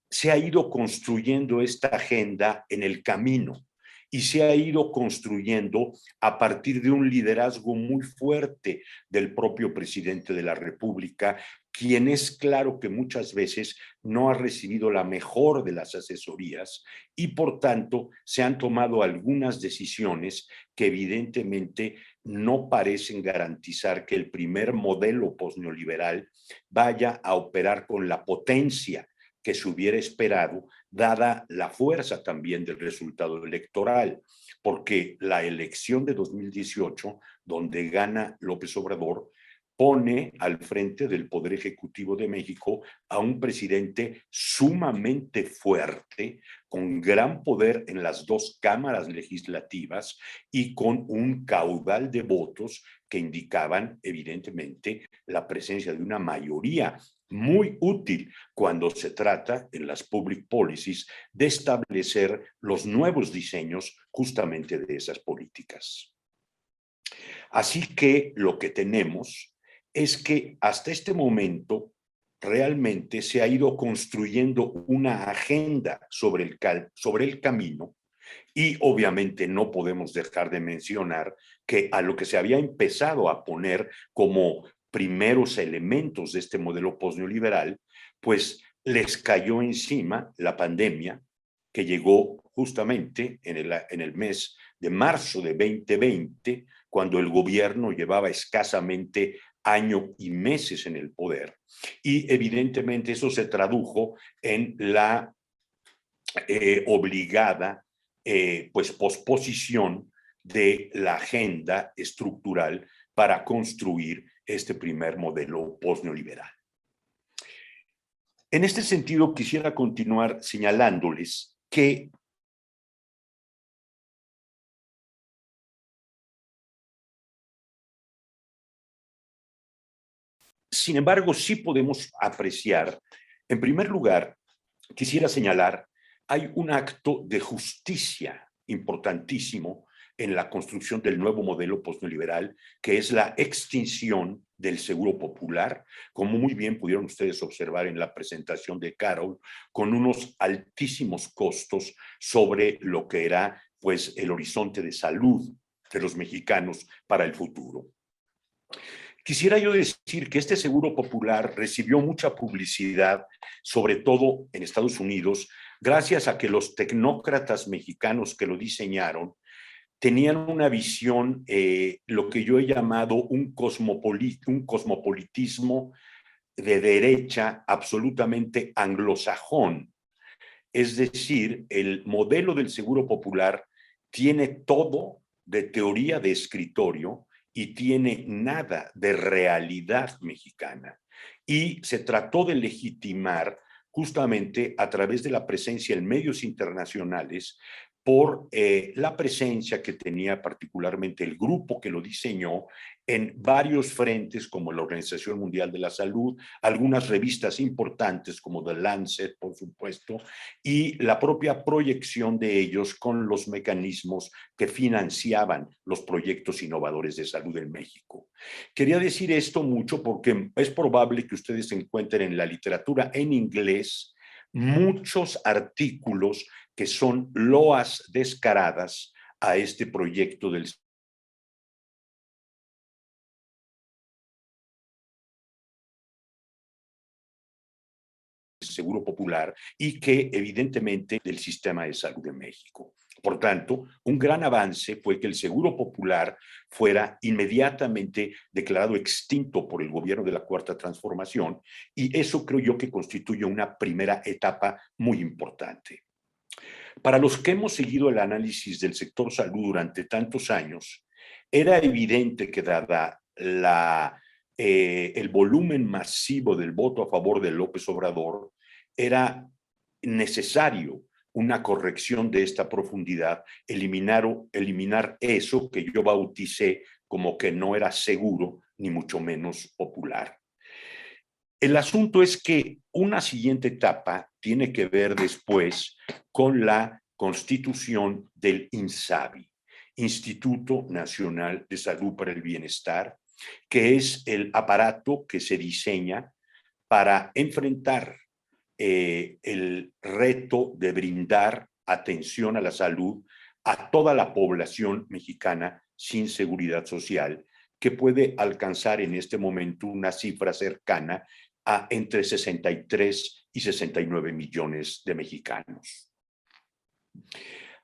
B: se ha ido construyendo esta agenda en el camino y se ha ido construyendo a partir de un liderazgo muy fuerte del propio presidente de la República, quien es claro que muchas veces no ha recibido la mejor de las asesorías y por tanto se han tomado algunas decisiones que evidentemente no parecen garantizar que el primer modelo postneoliberal vaya a operar con la potencia que se hubiera esperado, dada la fuerza también del resultado electoral, porque la elección de 2018, donde gana López Obrador, pone al frente del Poder Ejecutivo de México a un presidente sumamente fuerte, con gran poder en las 2 cámaras legislativas y con un caudal de votos que indicaban evidentemente la presencia de una mayoría muy útil cuando se trata en las public policies de establecer los nuevos diseños justamente de esas políticas. Así que lo que tenemos es que hasta este momento realmente se ha ido construyendo una agenda sobre el camino y obviamente no podemos dejar de mencionar que a lo que se había empezado a poner como primeros elementos de este modelo postneoliberal, pues les cayó encima la pandemia que llegó justamente en el mes de marzo de 2020, cuando el gobierno llevaba escasamente año y meses en el poder. Y evidentemente eso se tradujo en la obligada pues posposición de la agenda estructural para construir este primer modelo postneoliberal. En este sentido, quisiera continuar señalándoles que sin embargo, sí podemos apreciar, en primer lugar, quisiera señalar, hay un acto de justicia importantísimo en la construcción del nuevo modelo postneoliberal, que es la extinción del seguro popular, como muy bien pudieron ustedes observar en la presentación de Carol, con unos altísimos costos sobre lo que era pues el horizonte de salud de los mexicanos para el futuro. Quisiera yo decir que este seguro popular recibió mucha publicidad, sobre todo en Estados Unidos, gracias a que los tecnócratas mexicanos que lo diseñaron tenían una visión, lo que yo he llamado un cosmopolitismo de derecha absolutamente anglosajón. Es decir, el modelo del seguro popular tiene todo de teoría de escritorio y tiene nada de realidad mexicana. Y se trató de legitimar justamente a través de la presencia en medios internacionales por la presencia que tenía particularmente el grupo que lo diseñó en varios frentes como la Organización Mundial de la Salud, algunas revistas importantes como The Lancet, por supuesto, y la propia proyección de ellos con los mecanismos que financiaban los proyectos innovadores de salud en México. Quería decir esto mucho porque es probable que ustedes encuentren en la literatura en inglés muchos artículos que son loas descaradas a este proyecto del Seguro Popular y que evidentemente del sistema de salud de México. Por tanto, un gran avance fue que el Seguro Popular fuera inmediatamente declarado extinto por el gobierno de la Cuarta Transformación y eso creo yo que constituye una primera etapa muy importante. Para los que hemos seguido el análisis del sector salud durante tantos años, era evidente que dada el volumen masivo del voto a favor de López Obrador, era necesario una corrección de esta profundidad, eliminar eso que yo bauticé como que no era seguro ni mucho menos popular. El asunto es que una siguiente etapa tiene que ver después con la constitución del INSABI, Instituto Nacional de Salud para el Bienestar, que es el aparato que se diseña para enfrentar el reto de brindar atención a la salud a toda la población mexicana sin seguridad social, que puede alcanzar en este momento una cifra cercana a entre 63 y 69 millones de mexicanos.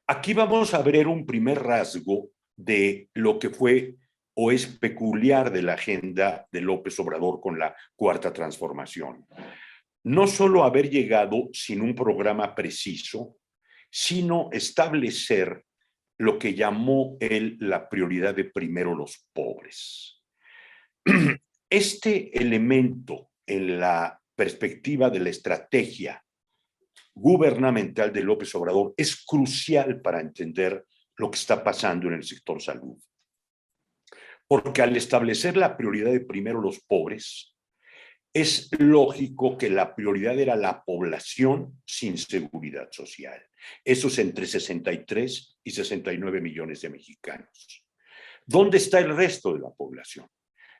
B: Aquí vamos a ver un primer rasgo de lo que fue o es peculiar de la agenda de López Obrador con la Cuarta Transformación. No solo haber llegado sin un programa preciso, sino establecer lo que llamó él la prioridad de primero los pobres. Este elemento en la perspectiva de la estrategia gubernamental de López Obrador es crucial para entender lo que está pasando en el sector salud. Porque al establecer la prioridad de primero los pobres, es lógico que la prioridad era la población sin seguridad social. Eso es entre 63 y 69 millones de mexicanos. ¿Dónde está el resto de la población?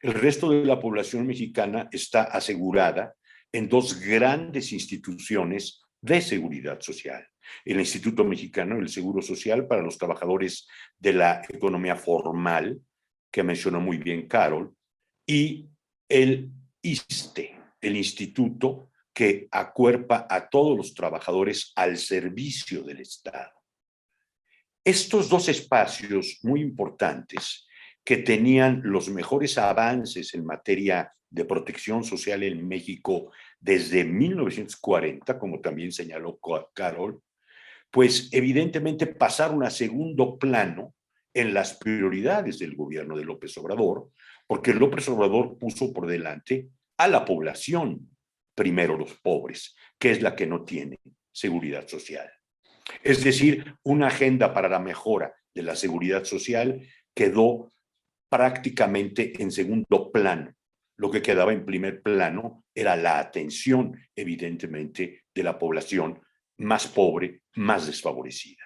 B: El resto de la población mexicana está asegurada en dos grandes instituciones de seguridad social. El Instituto Mexicano del Seguro Social para los trabajadores de la economía formal, que mencionó muy bien Carol, y el ISSSTE, el instituto que acuerpa a todos los trabajadores al servicio del Estado. Estos dos espacios muy importantes que tenían los mejores avances en materia de protección social en México desde 1940, como también señaló Carol, pues evidentemente pasaron a segundo plano en las prioridades del gobierno de López Obrador, porque López Obrador puso por delante a la población, primero los pobres, que es la que no tiene seguridad social. Es decir, una agenda para la mejora de la seguridad social quedó prácticamente en segundo plano. Lo que quedaba en primer plano era la atención, evidentemente, de la población más pobre, más desfavorecida.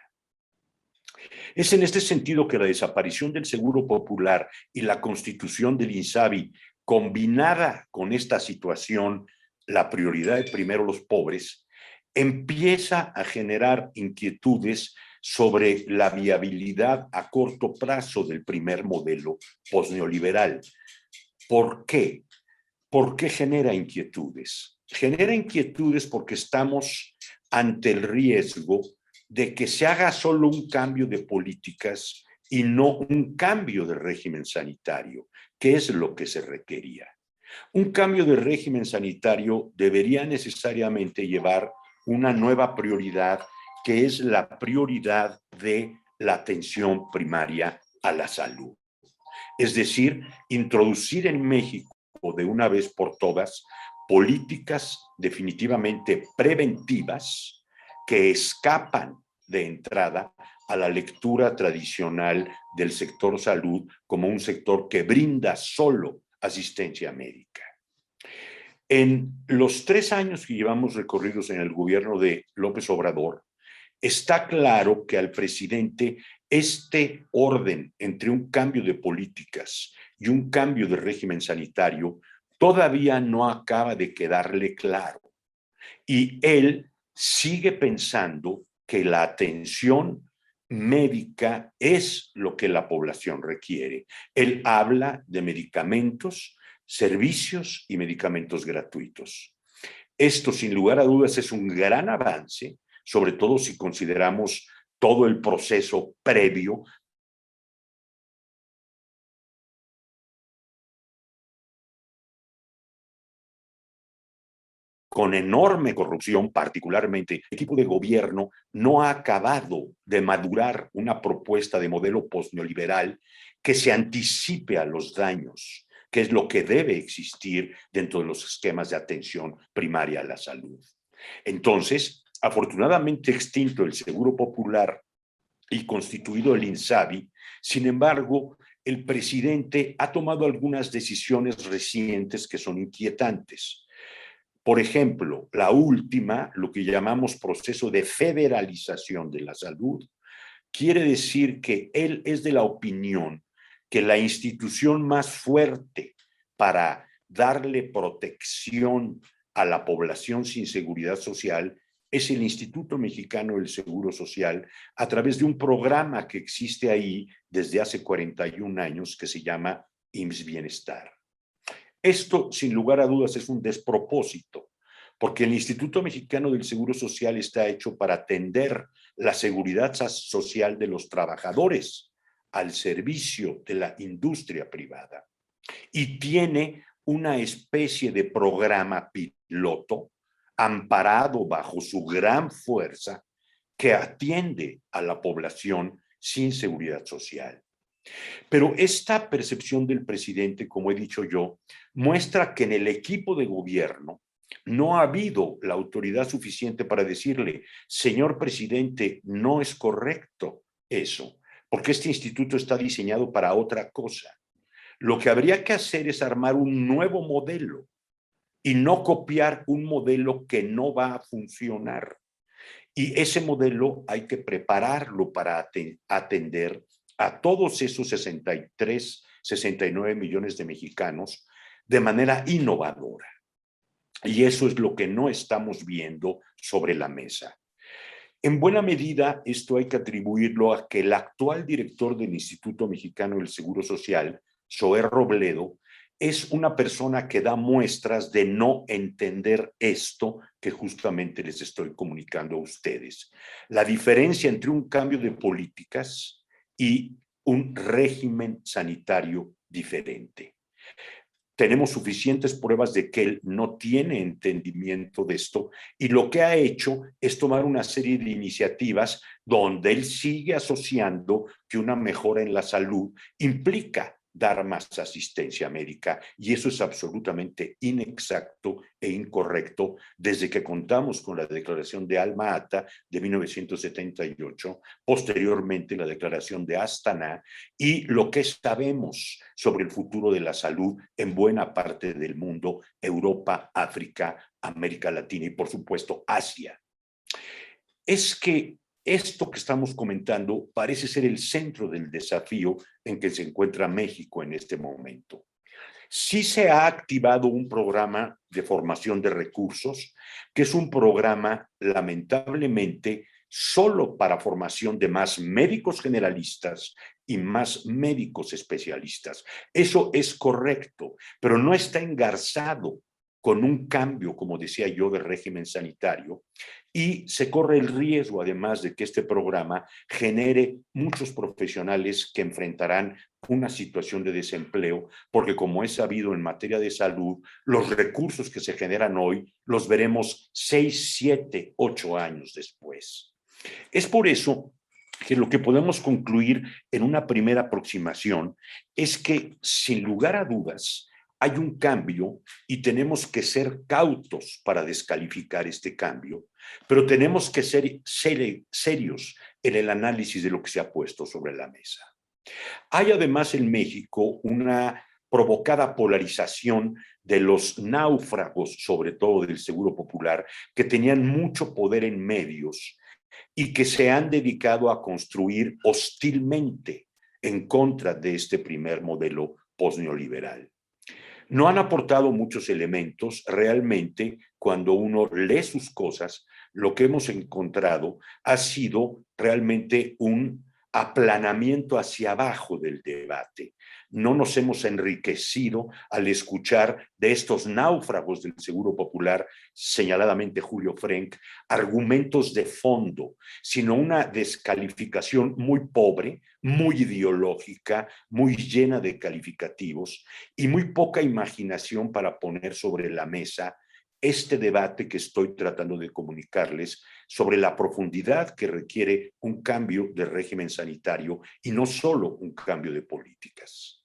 B: Es en este sentido que la desaparición del Seguro Popular y la constitución del INSABI, combinada con esta situación, la prioridad de primero los pobres, empieza a generar inquietudes sobre la viabilidad a corto plazo del primer modelo postneoliberal. ¿Por qué? ¿Por qué genera inquietudes? Genera inquietudes porque estamos ante el riesgo de que se haga solo un cambio de políticas y no un cambio de régimen sanitario, que es lo que se requería. Un cambio de régimen sanitario debería necesariamente llevar una nueva prioridad, que es la prioridad de la atención primaria a la salud. Es decir, introducir en México de una vez por todas políticas definitivamente preventivas que escapan de entrada a la lectura tradicional del sector salud como un sector que brinda solo asistencia médica. En los 3 años que llevamos recorridos en el gobierno de López Obrador, está claro que al presidente este orden entre un cambio de políticas y un cambio de régimen sanitario todavía no acaba de quedarle claro. Y él sigue pensando que la atención médica es lo que la población requiere. Él habla de medicamentos, servicios y medicamentos gratuitos. Esto, sin lugar a dudas, es un gran avance, sobre todo si consideramos todo el proceso previo con enorme corrupción, particularmente el equipo de gobierno no ha acabado de madurar una propuesta de modelo postneoliberal que se anticipe a los daños, que es lo que debe existir dentro de los esquemas de atención primaria a la salud. Entonces, afortunadamente extinto el Seguro Popular y constituido el INSABI, sin embargo, el presidente ha tomado algunas decisiones recientes que son inquietantes. Por ejemplo, la última, lo que llamamos proceso de federalización de la salud, quiere decir que él es de la opinión que la institución más fuerte para darle protección a la población sin seguridad social es el Instituto Mexicano del Seguro Social, a través de un programa que existe ahí desde hace 41 años que se llama IMSS Bienestar. Esto, sin lugar a dudas, es un despropósito, porque el Instituto Mexicano del Seguro Social está hecho para atender la seguridad social de los trabajadores al servicio de la industria privada. Y tiene una especie de programa piloto amparado bajo su gran fuerza que atiende a la población sin seguridad social. Pero esta percepción del presidente, como he dicho yo, muestra que en el equipo de gobierno no ha habido la autoridad suficiente para decirle, señor presidente, no es correcto eso, porque este instituto está diseñado para otra cosa. Lo que habría que hacer es armar un nuevo modelo y no copiar un modelo que no va a funcionar. Y ese modelo hay que prepararlo para atender a todos esos 63, 69 millones de mexicanos de manera innovadora. Y eso es lo que no estamos viendo sobre la mesa. En buena medida, esto hay que atribuirlo a que el actual director del Instituto Mexicano del Seguro Social, Zoé Robledo, es una persona que da muestras de no entender esto que justamente les estoy comunicando a ustedes. La diferencia entre un cambio de políticas y un régimen sanitario diferente. Tenemos suficientes pruebas de que él no tiene entendimiento de esto y lo que ha hecho es tomar una serie de iniciativas donde él sigue asociando que una mejora en la salud implica dar más asistencia médica y eso es absolutamente inexacto e incorrecto desde que contamos con la Declaración de Alma Ata de 1978, posteriormente la Declaración de Astana y lo que sabemos sobre el futuro de la salud en buena parte del mundo, Europa, África, América Latina y por supuesto Asia. Es que esto que estamos comentando parece ser el centro del desafío en que se encuentra México en este momento. Sí se ha activado un programa de formación de recursos, que es un programa lamentablemente solo para formación de más médicos generalistas y más médicos especialistas. Eso es correcto, pero no está engarzado con un cambio, como decía yo, de régimen sanitario, y se corre el riesgo, además, de que este programa genere muchos profesionales que enfrentarán una situación de desempleo, porque como es sabido en materia de salud, los recursos que se generan hoy los veremos 6, 7, 8 años después. Es por eso que lo que podemos concluir en una primera aproximación es que, sin lugar a dudas, hay un cambio y tenemos que ser cautos para descalificar este cambio, pero tenemos que ser serios en el análisis de lo que se ha puesto sobre la mesa. Hay además en México una provocada polarización de los náufragos, sobre todo del Seguro Popular, que tenían mucho poder en medios y que se han dedicado a construir hostilmente en contra de este primer modelo postneoliberal. No han aportado muchos elementos. Realmente, cuando uno lee sus cosas, lo que hemos encontrado ha sido realmente un aplanamiento hacia abajo del debate. No nos hemos enriquecido al escuchar de estos náufragos del Seguro Popular, señaladamente Julio Frenk, argumentos de fondo, sino una descalificación muy pobre, muy ideológica, muy llena de calificativos y muy poca imaginación para poner sobre la mesa este debate que estoy tratando de comunicarles sobre la profundidad que requiere un cambio de régimen sanitario y no solo un cambio de políticas.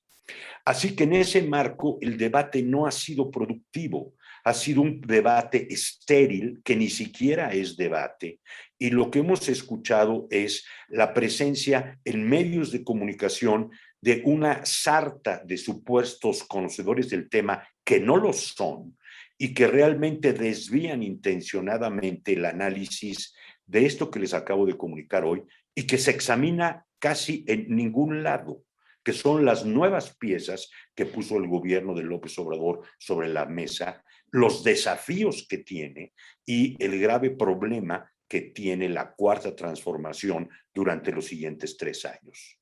B: Así que en ese marco el debate no ha sido productivo, ha sido un debate estéril que ni siquiera es debate, y lo que hemos escuchado es la presencia en medios de comunicación de una sarta de supuestos conocedores del tema que no lo son y que realmente desvían intencionadamente el análisis de esto que les acabo de comunicar hoy y que se examina casi en ningún lado, que son las nuevas piezas que puso el gobierno de López Obrador sobre la mesa, los desafíos que tiene y el grave problema que tiene la cuarta transformación durante los siguientes 3 años.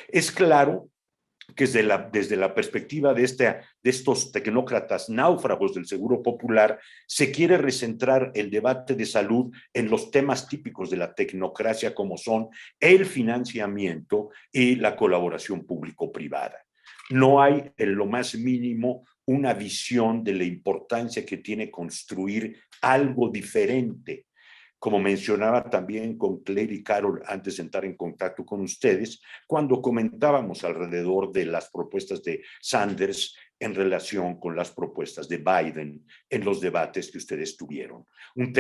B: Es claro que desde la perspectiva de estos tecnócratas náufragos del Seguro Popular, se quiere recentrar el debate de salud en los temas típicos de la tecnocracia, como son el financiamiento y la colaboración público-privada. No hay en lo más mínimo una visión de la importancia que tiene construir algo diferente. Como mencionaba también con Claire y Carol antes de entrar en contacto con ustedes, cuando comentábamos alrededor de las propuestas de Sanders en relación con las propuestas de Biden en los debates que ustedes tuvieron. Un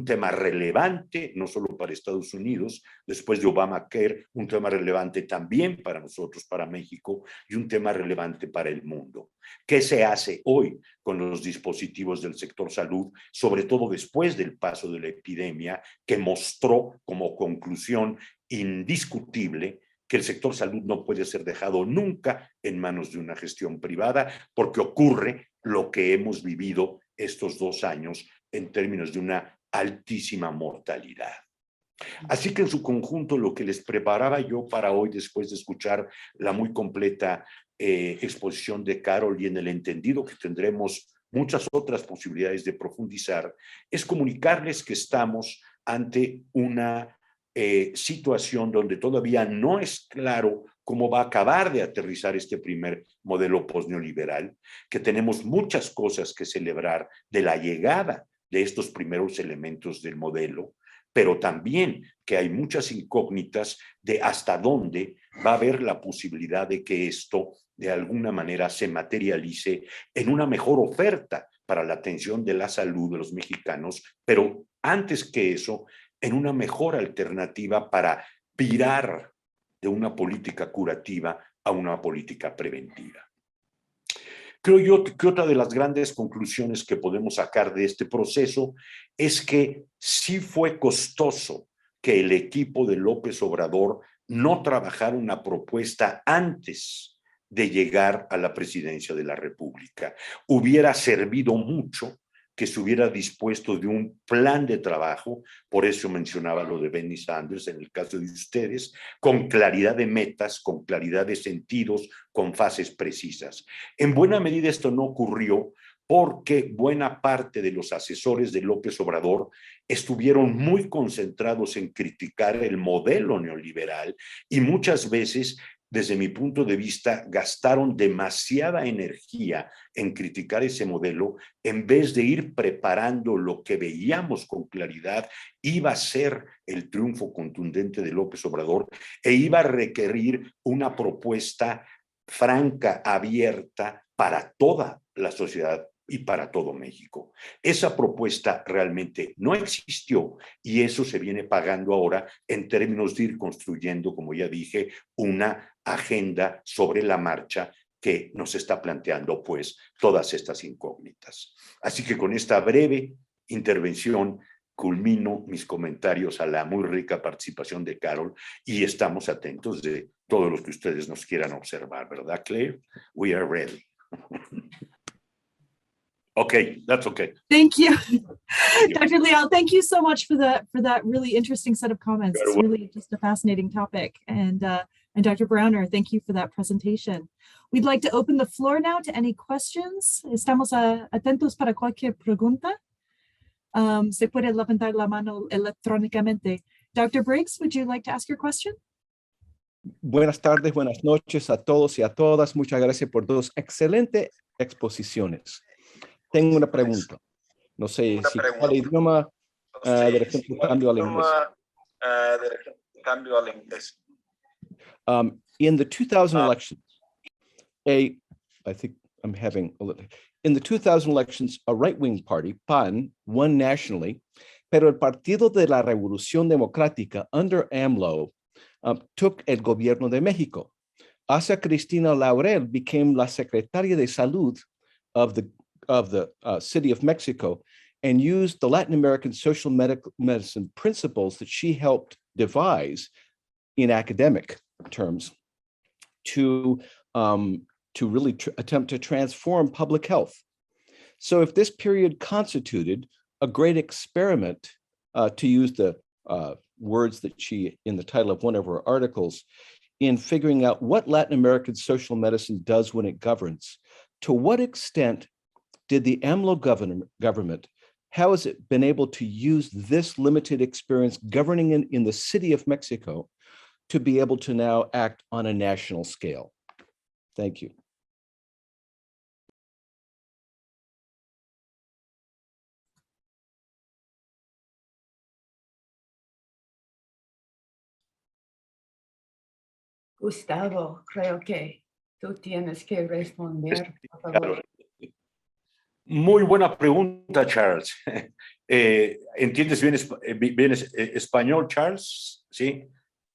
B: tema relevante, no solo para Estados Unidos, después de Obamacare, un tema relevante también para nosotros, para México, y un tema relevante para el mundo. ¿Qué se hace hoy con los dispositivos del sector salud, sobre todo después del paso de la epidemia, que mostró como conclusión indiscutible que el sector salud no puede ser dejado nunca en manos de una gestión privada, porque ocurre lo que hemos vivido estos 2 años en términos de una altísima mortalidad? Así que en su conjunto, lo que les preparaba yo para hoy, después de escuchar la muy completa exposición de Carol y en el entendido que tendremos muchas otras posibilidades de profundizar, es comunicarles que estamos ante una situación donde todavía no es claro cómo va a acabar de aterrizar este primer modelo postneoliberal, que tenemos muchas cosas que celebrar de la llegada de estos primeros elementos del modelo, pero también que hay muchas incógnitas de hasta dónde va a haber la posibilidad de que esto de alguna manera se materialice en una mejor oferta para la atención de la salud de los mexicanos, pero antes que eso, en una mejor alternativa para virar de una política curativa a una política preventiva. Creo yo que otra de las grandes conclusiones que podemos sacar de este proceso es que sí fue costoso que el equipo de López Obrador no trabajara una propuesta antes de llegar a la presidencia de la República. Hubiera servido mucho que se hubiera dispuesto de un plan de trabajo, por eso mencionaba lo de Bernie Sanders en el caso de ustedes, con claridad de metas, con claridad de sentidos, con fases precisas. En buena medida esto no ocurrió porque buena parte de los asesores de López Obrador estuvieron muy concentrados en criticar el modelo neoliberal y muchas veces, desde mi punto de vista, gastaron demasiada energía en criticar ese modelo en vez de ir preparando lo que veíamos con claridad iba a ser el triunfo contundente de López Obrador e iba a requerir una propuesta franca, abierta para toda la sociedad y para todo México. Esa propuesta realmente no existió y eso se viene pagando ahora en términos de ir construyendo, como ya dije, una agenda sobre la marcha que nos está planteando pues todas estas incógnitas. Así que con esta breve intervención culmino mis comentarios a la muy rica participación de Carol y estamos atentos de todo lo que ustedes nos quieran observar, ¿verdad, Claire? We are ready. Okay, that's okay.
A: Thank you. Dr. Leal, thank you so much for that really interesting set of comments. It's really just a fascinating topic. And Dr. Browner, thank you for that presentation. We'd like to open the floor now to any questions. Estamos atentos para cualquier pregunta. Se puede levantar la mano electrónicamente. Dr. Briggs, would you like to ask your question?
D: Buenas tardes, buenas noches a todos y a todas. Muchas gracias por dos excelentes exposiciones. Tengo una pregunta. No sé si cada idioma de repente cambio al inglés. In the 2000 elections, I think I'm having a little. In the 2000 elections, a right-wing party, PAN, won nationally, pero el Partido de la Revolución Democrática under AMLO took el gobierno de México. Asa Cristina Laurel became la secretaria de salud of the city of Mexico and used the Latin American social medicine principles that she helped devise in academic terms to really attempt to transform public health. So if this period constituted a great experiment, to use the words that she, in the title of one of her articles, in figuring out what Latin American social medicine does when it governs, to what extent did the AMLO government, how has it been able to use this limited experience governing in the city of Mexico to be able to now act on a national scale? Thank you.
C: Gustavo, creo que tú tienes que responder, por favor.
B: Muy buena pregunta, Charles. ¿Entiendes bien español, Charles? Sí.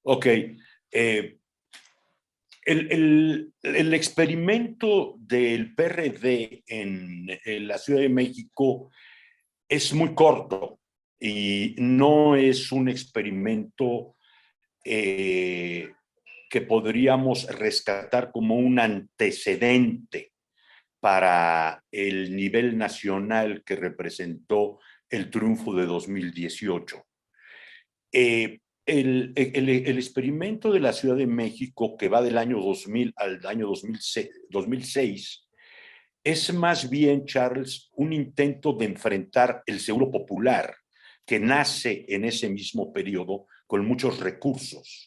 B: Ok. El experimento del PRD en la Ciudad de México es muy corto y no es un experimento que podríamos rescatar como un antecedente para el nivel nacional que representó el triunfo de 2018. El experimento de la Ciudad de México, que va del año 2000 al año 2006, es más bien, Charles, un intento de enfrentar el seguro popular, que nace en ese mismo periodo con muchos recursos.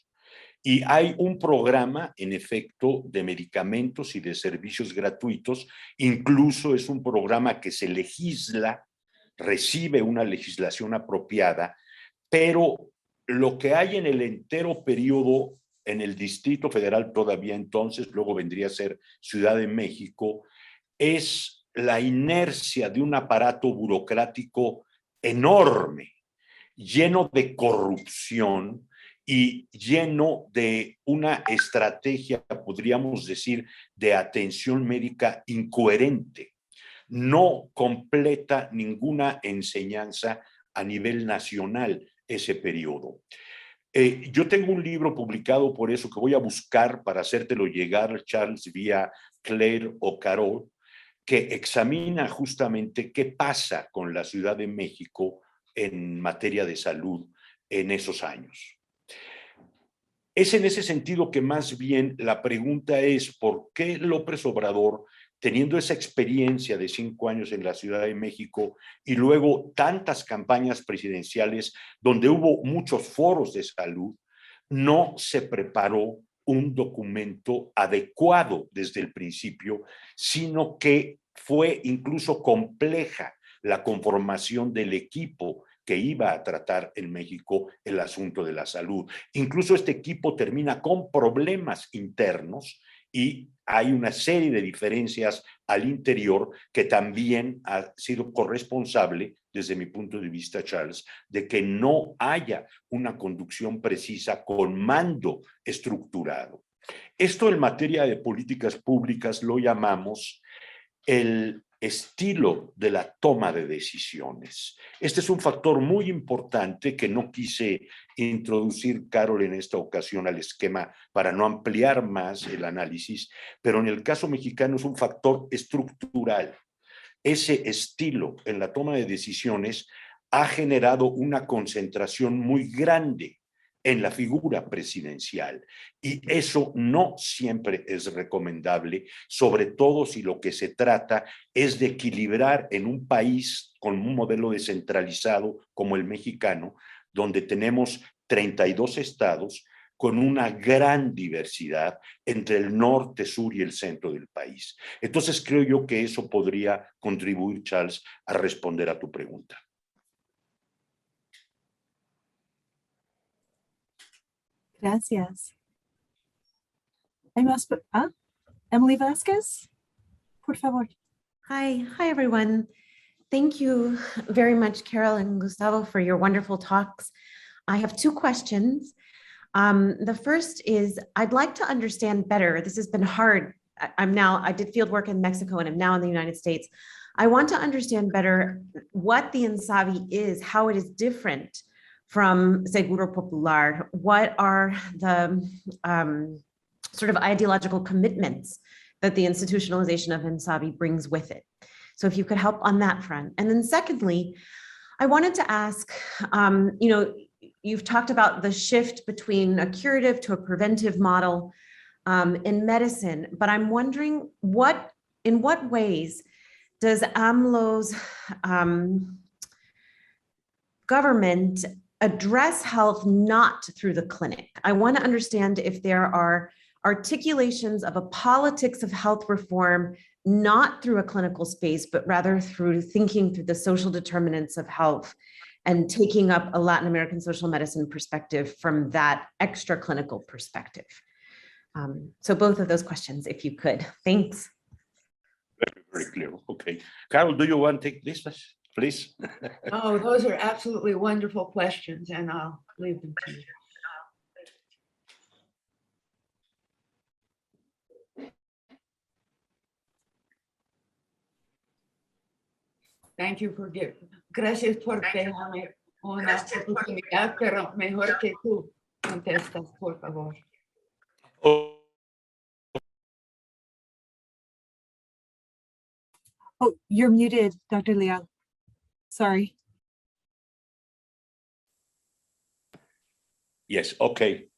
B: Y hay un programa, en efecto, de medicamentos y de servicios gratuitos. Incluso es un programa que se legisla, recibe una legislación apropiada, pero lo que hay en el entero periodo en el Distrito Federal todavía entonces, luego vendría a ser Ciudad de México, es la inercia de un aparato burocrático enorme, lleno de corrupción, y lleno de una estrategia, podríamos decir, de atención médica incoherente. No completa ninguna enseñanza a nivel nacional ese periodo. Yo tengo un libro publicado por eso que voy a buscar para hacértelo llegar, Charles, vía Claire o Carol, que examina justamente qué pasa con la Ciudad de México en materia de salud en esos años. Es en ese sentido que más bien la pregunta es ¿por qué López Obrador teniendo esa experiencia de 5 años en la Ciudad de México y luego tantas campañas presidenciales donde hubo muchos foros de salud, no se preparó un documento adecuado desde el principio, sino que fue incluso compleja la conformación del equipo que iba a tratar en México el asunto de la salud. Incluso este equipo termina con problemas internos y hay una serie de diferencias al interior que también ha sido corresponsable, desde mi punto de vista, Charles, de que no haya una conducción precisa con mando estructurado. Esto en materia de políticas públicas lo llamamos el estilo de la toma de decisiones. Este es un factor muy importante que no quise introducir, Carol, en esta ocasión al esquema para no ampliar más el análisis, pero en el caso mexicano es un factor estructural. Ese estilo en la toma de decisiones ha generado una concentración muy grande en la figura presidencial. Y eso no siempre es recomendable, sobre todo si lo que se trata es de equilibrar en un país con un modelo descentralizado como el mexicano, donde tenemos 32 estados con una gran diversidad entre el norte, sur y el centro del país. Entonces creo yo que eso podría contribuir, Charles, a responder a tu pregunta.
A: Gracias. ¿Hay más? Emily Vasquez, por favor.
E: Hi everyone. Thank you very much, Carol and Gustavo, for your wonderful talks. I have 2 questions. The first is, I'd like to understand better. This has been hard. I did field work in Mexico and I'm now in the United States. I want to understand better what the INSABI is, how it is different from Seguro Popular. What are the sort of ideological commitments that the institutionalization of INSABI brings with it? So if you could help on that front. And then secondly, I wanted to ask, you've talked about the shift between a curative to a preventive model in medicine, but I'm wondering in what ways does AMLO's government address health not through the clinic? I want to understand if there are articulations of a politics of health reform, not through a clinical space, but rather through thinking through the social determinants of health and taking up a Latin American social medicine perspective from that extra clinical perspective. So both of those questions, if you could. Thanks.
B: Very clear. Okay. Carol, do you want to take this, please?
C: Oh, those are absolutely wonderful questions, and I'll leave them to you. Thank you for giving. Gracias por dejarme una oportunidad, pero mejor que tú contestas, por favor.
A: Oh, you're muted, Dr. Leal. Sorry.
B: Yes, okay.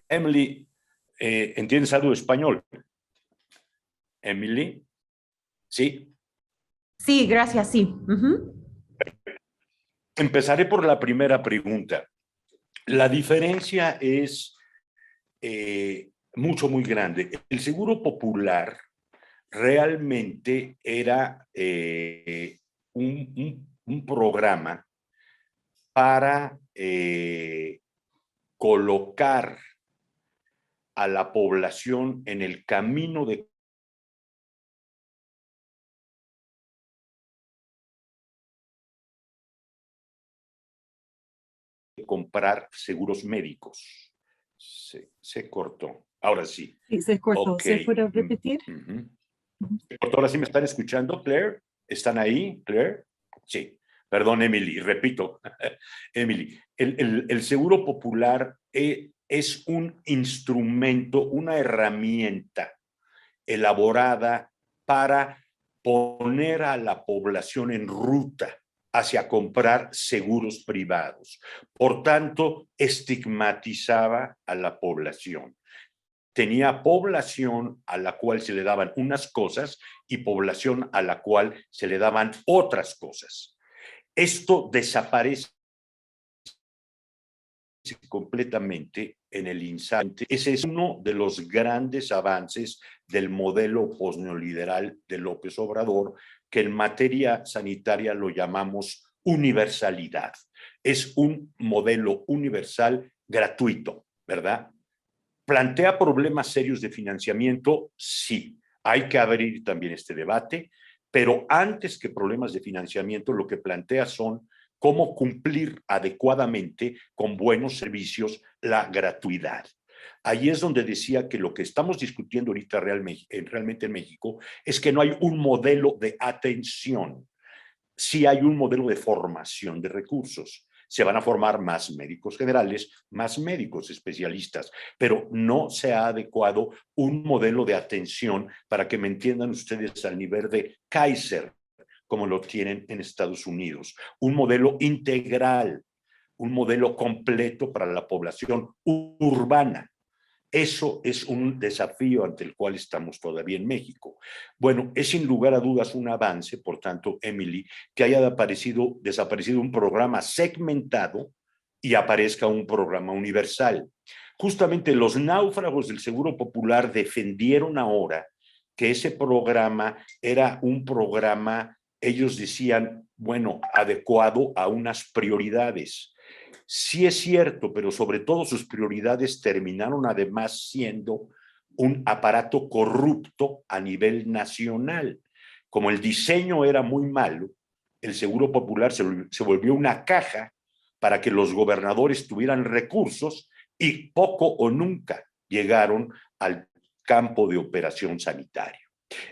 B: Emily, ¿entiendes algo de español? Emily, ¿sí?
E: Sí, gracias, sí.
B: Empezaré por la primera pregunta. La diferencia es muy grande. El Seguro Popular realmente era un programa para colocar a la población en el camino de comprar seguros médicos. Se cortó. Ahora sí.
A: Sí, se cortó.
B: Okay.
A: ¿Se puede repetir?
B: ¿Se cortó? ¿Ahora sí me están escuchando, Claire? ¿Están ahí, Claire? Sí. Perdón, Emily. Repito. Emily, el Seguro Popular es un instrumento, una herramienta elaborada para poner a la población en ruta hacia comprar seguros privados. Por tanto, estigmatizaba a la población. tenía población a la cual se le daban unas cosas y población a la cual se le daban otras cosas. Esto desaparece completamente en el INSABI. Ese es uno de los grandes avances del modelo posneoliberal de López Obrador, que en materia sanitaria lo llamamos universalidad. Es un modelo universal gratuito, ¿verdad? ¿Plantea problemas serios de financiamiento? Sí. Hay que abrir también este debate, pero antes que problemas de financiamiento, lo que plantea son cómo cumplir adecuadamente con buenos servicios la gratuidad. Ahí es donde decía que lo que estamos discutiendo ahorita realmente en México es que no hay un modelo de atención. Sí hay un modelo de formación de recursos. Se van a formar más médicos generales, más médicos especialistas, pero no se ha adecuado un modelo de atención para que me entiendan ustedes al nivel de Kaiser, como lo tienen en Estados Unidos. Un modelo integral, un modelo completo para la población urbana. Eso es un desafío ante el cual estamos todavía en México. Bueno, es sin lugar a dudas un avance, por tanto, Emily, que haya desaparecido un programa segmentado y aparezca un programa universal. Justamente los náufragos del Seguro Popular defendieron ahora que ese programa era un programa, ellos decían, bueno, adecuado a unas prioridades. Sí es cierto, pero sobre todo sus prioridades terminaron además siendo un aparato corrupto a nivel nacional. Como el diseño era muy malo, el Seguro Popular se volvió una caja para que los gobernadores tuvieran recursos y poco o nunca llegaron al campo de operación sanitario.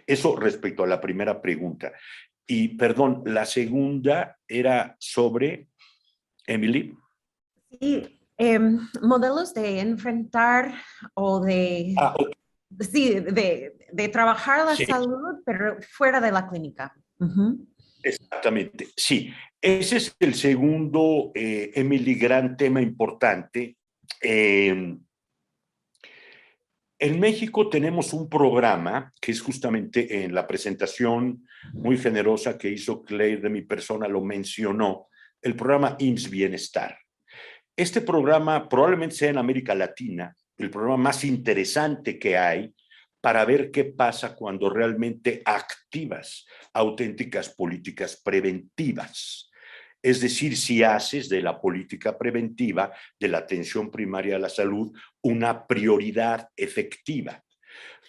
B: Eso respecto a la primera pregunta. Y perdón, la segunda era sobre, Emily.
E: Sí, modelos de enfrentar o de,
B: Ok,
E: sí, de trabajar la
B: sí,
E: salud, pero fuera de la clínica. Ujú.
B: exactamente. Sí, ese es el segundo, Emily, gran tema importante. En México tenemos un programa que es justamente en la presentación muy generosa que hizo Claire de mi persona, lo mencionó, el programa IMSS Bienestar. Este programa probablemente sea en América Latina el programa más interesante que hay para ver qué pasa cuando realmente activas auténticas políticas preventivas. Es decir, si haces de la política preventiva, de la atención primaria a la salud, una prioridad efectiva.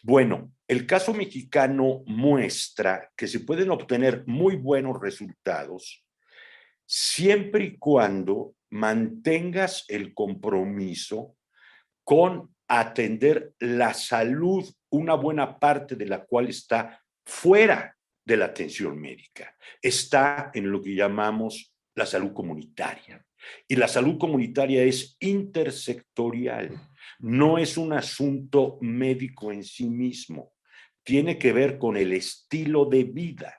B: Bueno, el caso mexicano muestra que se pueden obtener muy buenos resultados siempre y cuando mantengas el compromiso con atender la salud, una buena parte de la cual está fuera de la atención médica, está en lo que llamamos la salud comunitaria. Y la salud comunitaria es intersectorial, no es un asunto médico en sí mismo, tiene que ver con el estilo de vida.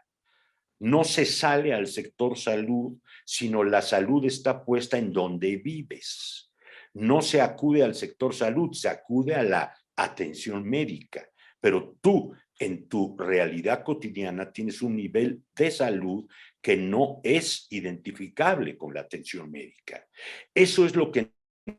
B: No se sale al sector salud, sino la salud está puesta en donde vives. No se acude al sector salud, se acude a la atención médica. Pero tú, en tu realidad cotidiana, tienes un nivel de salud que no es identificable con la atención médica. Eso es lo que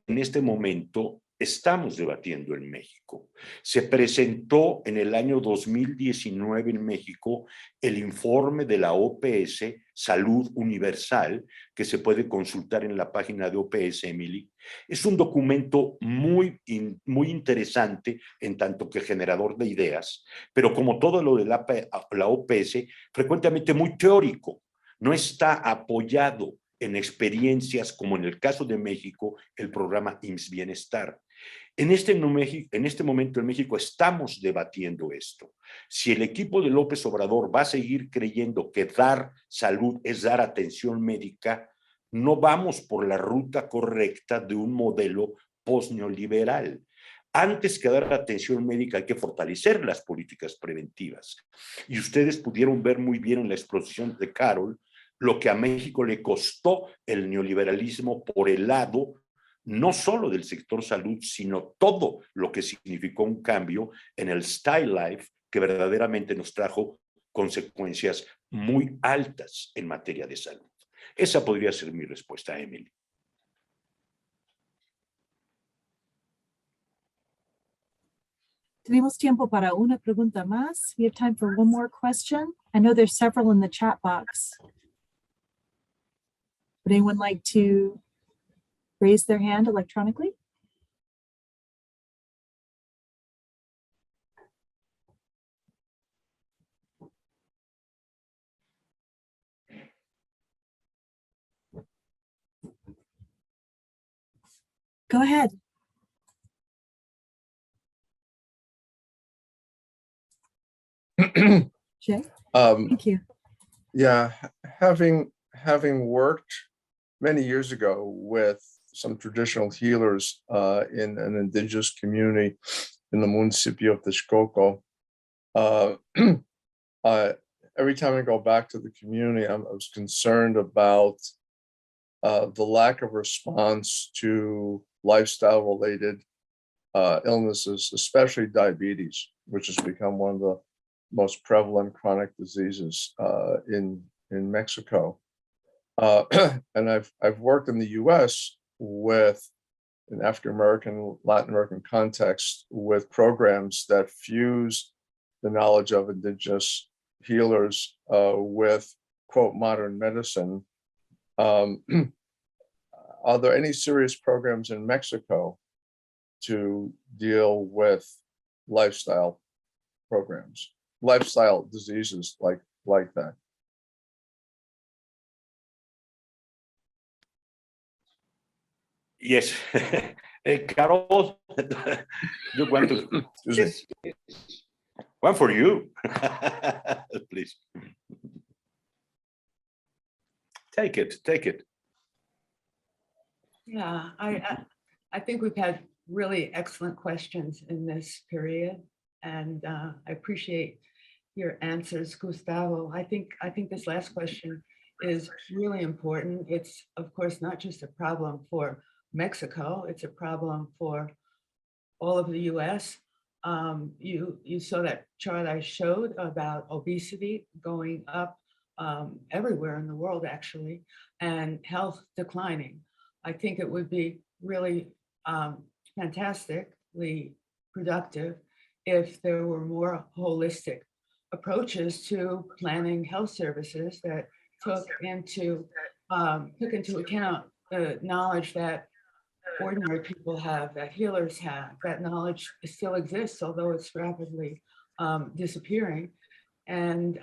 B: en este momento estamos debatiendo en México. Se presentó en el año 2019 en México el informe de la OPS Salud Universal, que se puede consultar en la página de OPS, Emily. Es un documento muy interesante en tanto que generador de ideas, pero como todo lo de la OPS, frecuentemente muy teórico, no está apoyado en experiencias como en el caso de México, el programa IMSS Bienestar. En este momento en México estamos debatiendo esto. Si el equipo de López Obrador va a seguir creyendo que dar salud es dar atención médica, no vamos por la ruta correcta de un modelo postneoliberal. Antes que dar atención médica hay que fortalecer las políticas preventivas. Y ustedes pudieron ver muy bien en la exposición de Carol lo que a México le costó el neoliberalismo por el lado no solo del sector salud, sino todo lo que significó un cambio en el style life que verdaderamente nos trajo consecuencias muy altas en materia de salud. Esa podría ser mi respuesta, Emily.
A: Tenemos tiempo para una pregunta más. We have time for one more question. I know there's several in the chat box. Would anyone like to raise their hand electronically? Go ahead. Jay, thank you.
F: Yeah, having worked many years ago with some traditional healers in an indigenous community in the municipio of Texcoco, every time I go back to the community, I was concerned about the lack of response to lifestyle-related illnesses, especially diabetes, which has become one of the most prevalent chronic diseases in Mexico. And I've worked in the US with an African American, Latin American context with programs that fuse the knowledge of indigenous healers with, quote, modern medicine. Are there any serious programs in Mexico to deal with lifestyle programs, lifestyle diseases like that?
B: Yes. Carol, you want to?
F: Excuse me.
B: Yes. One for you, please. Take it.
C: Yeah, I think we've had really excellent questions in this period, and I appreciate your answers, Gustavo. I think this last question is really important. It's, of course, not just a problem for Mexico, it's a problem for all of the US. You saw that chart I showed about obesity going up everywhere in the world, actually, and health declining. I think it would be really fantastically productive if there were more holistic approaches to planning health services that took into account the knowledge that ordinary people have, that healers have. That knowledge still exists, although it's rapidly disappearing. And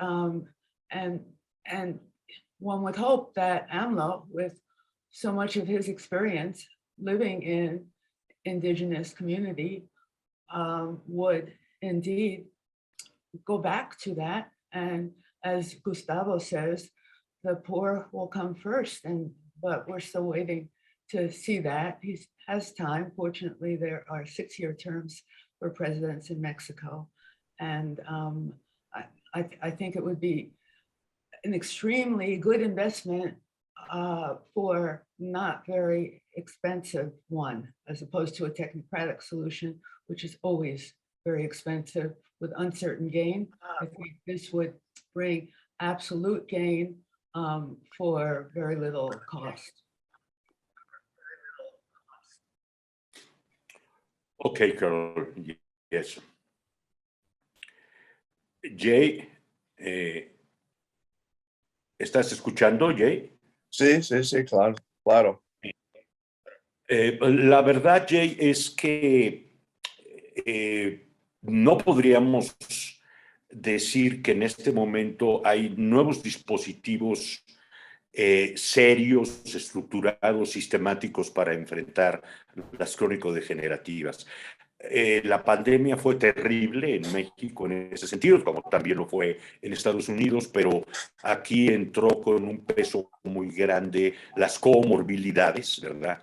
C: one would hope that AMLO, with so much of his experience living in indigenous community, would indeed go back to that. And as Gustavo says, the poor will come first, but we're still waiting to see that. He has time. Fortunately, there are 6-year terms for presidents in Mexico. And I think it would be an extremely good investment for not very expensive one, as opposed to a technocratic solution, which is always very expensive with uncertain gain. I think this would bring absolute gain for very little cost.
B: Okay, Carol. Yes. Jay, ¿estás escuchando, Jay?
F: Sí, claro.
B: La verdad, Jay, es que no podríamos decir que en este momento hay nuevos dispositivos serios, estructurados, sistemáticos para enfrentar las crónico-degenerativas. La pandemia fue terrible en México en ese sentido, como también lo fue en Estados Unidos, pero aquí entró con un peso muy grande las comorbilidades, ¿verdad?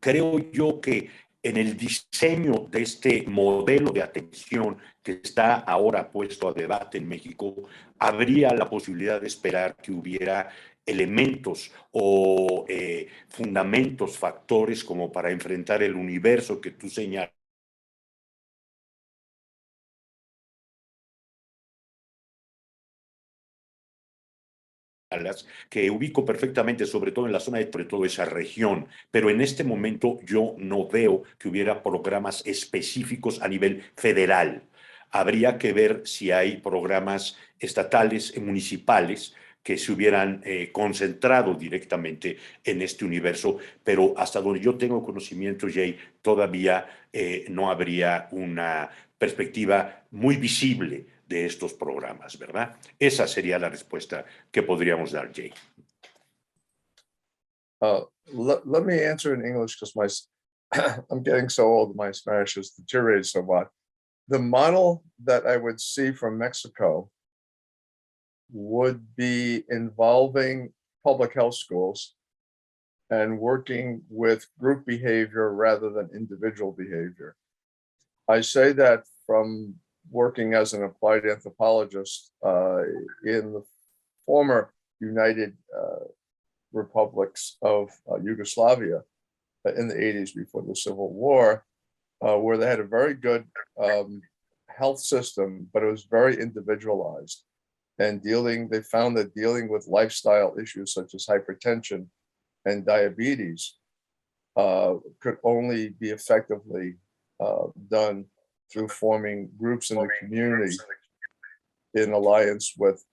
B: Creo yo que en el diseño de este modelo de atención que está ahora puesto a debate en México, habría la posibilidad de esperar que hubiera elementos o fundamentos, factores como para enfrentar el universo que tú señalas, que ubico perfectamente, sobre todo en la zona de toda esa región, pero en este momento yo no veo que hubiera programas específicos a nivel federal. Habría que ver si hay programas estatales y municipales que se hubieran concentrado directamente en este universo, pero hasta donde yo tengo conocimiento, Jay, todavía no habría una perspectiva muy visible de estos programas, ¿verdad? Esa sería la respuesta que podríamos dar, Jay.
F: Let me answer in English because I'm getting so old, my Spanish has deteriorated so much. The model that I would see from Mexico would be involving public health schools and working with group behavior rather than individual behavior. I say that from working as an applied anthropologist in the former United Republics of Yugoslavia in the 80s before the Civil War, where they had a very good health system, but it was very individualized. And they found that dealing with lifestyle issues such as hypertension and diabetes could only be effectively done through forming groups in the community in alliance with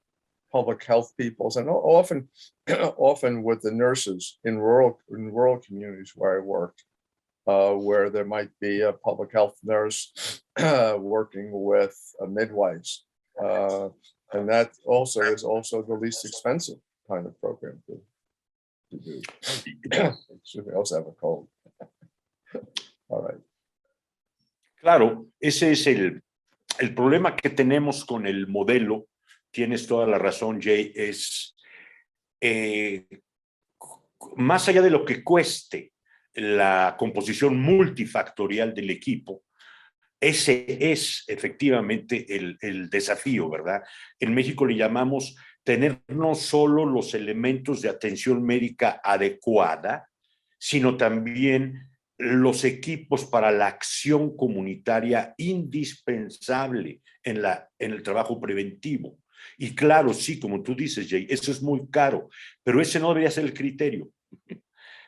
F: public health peoples, and often with the nurses in rural communities where I worked, where there might be a public health nurse working with midwives, and that also is also the least expensive kind of program to do. Excuse me, I also have a cold. All right.
B: Claro, ese es el problema que tenemos con el modelo. Tienes toda la razón, Jay, es más allá de lo que cueste la composición multifactorial del equipo, ese es efectivamente el desafío, ¿verdad? En México le llamamos tener no solo los elementos de atención médica adecuada, sino también los equipos para la acción comunitaria indispensable en el trabajo preventivo. Y claro, sí, como tú dices, Jay, eso es muy caro, pero ese no debería ser el criterio.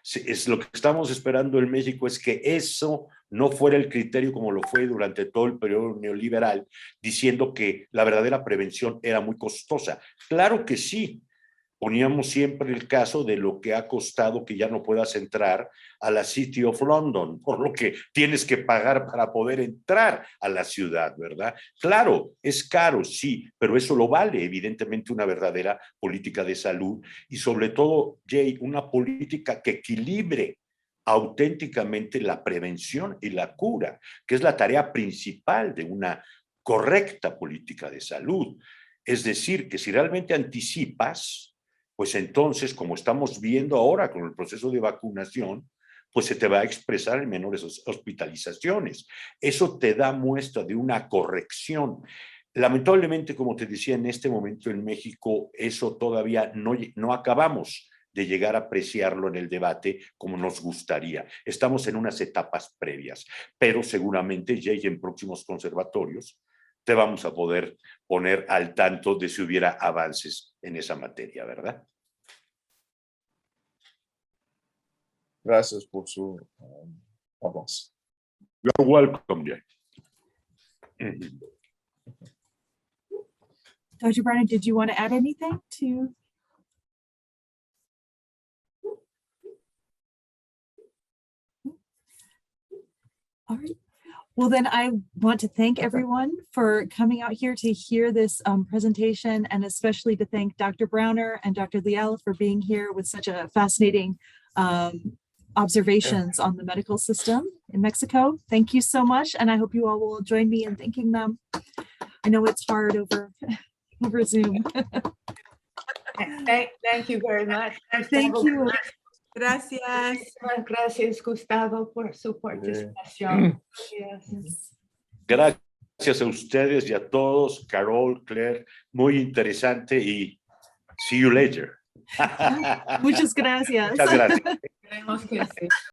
B: Es lo que estamos esperando en México, es que eso no fuera el criterio como lo fue durante todo el periodo neoliberal, diciendo que la verdadera prevención era muy costosa. Claro que sí. Poníamos siempre el caso de lo que ha costado que ya no puedas entrar a la City of London, por lo que tienes que pagar para poder entrar a la ciudad, ¿verdad? Claro, es caro, sí, pero eso lo vale, evidentemente, una verdadera política de salud y sobre todo, Jay, una política que equilibre auténticamente la prevención y la cura, que es la tarea principal de una correcta política de salud. Es decir, que si realmente anticipas, pues entonces, como estamos viendo ahora con el proceso de vacunación, pues se te va a expresar en menores hospitalizaciones. Eso te da muestra de una corrección. Lamentablemente, como te decía, en este momento en México, eso todavía no acabamos de llegar a apreciarlo en el debate como nos gustaría. Estamos en unas etapas previas, pero seguramente ya en próximos conservatorios te vamos a poder poner al tanto de si hubiera avances en esa materia, ¿verdad?
F: Gracias por su avance.
B: You're welcome, Jay.
A: Dr. Browner, did you want to add anything to? All right. Well, then I want to thank everyone for coming out here to hear this presentation, and especially to thank Dr. Browner and Dr. Liel for being here with such a fascinating observations on the medical system in Mexico. Thank you so much, and I hope you all will join me in thanking them. I know it's hard over Zoom.
C: Thank you very much.
A: Thank you.
G: Gracias.
C: Gracias, Gustavo, por su participación. Yes.
B: Gracias a ustedes y a todos, Carol, Claire, muy interesante y see you later.
A: Muchas gracias.
B: Muchas gracias.
C: Tenemos que decir.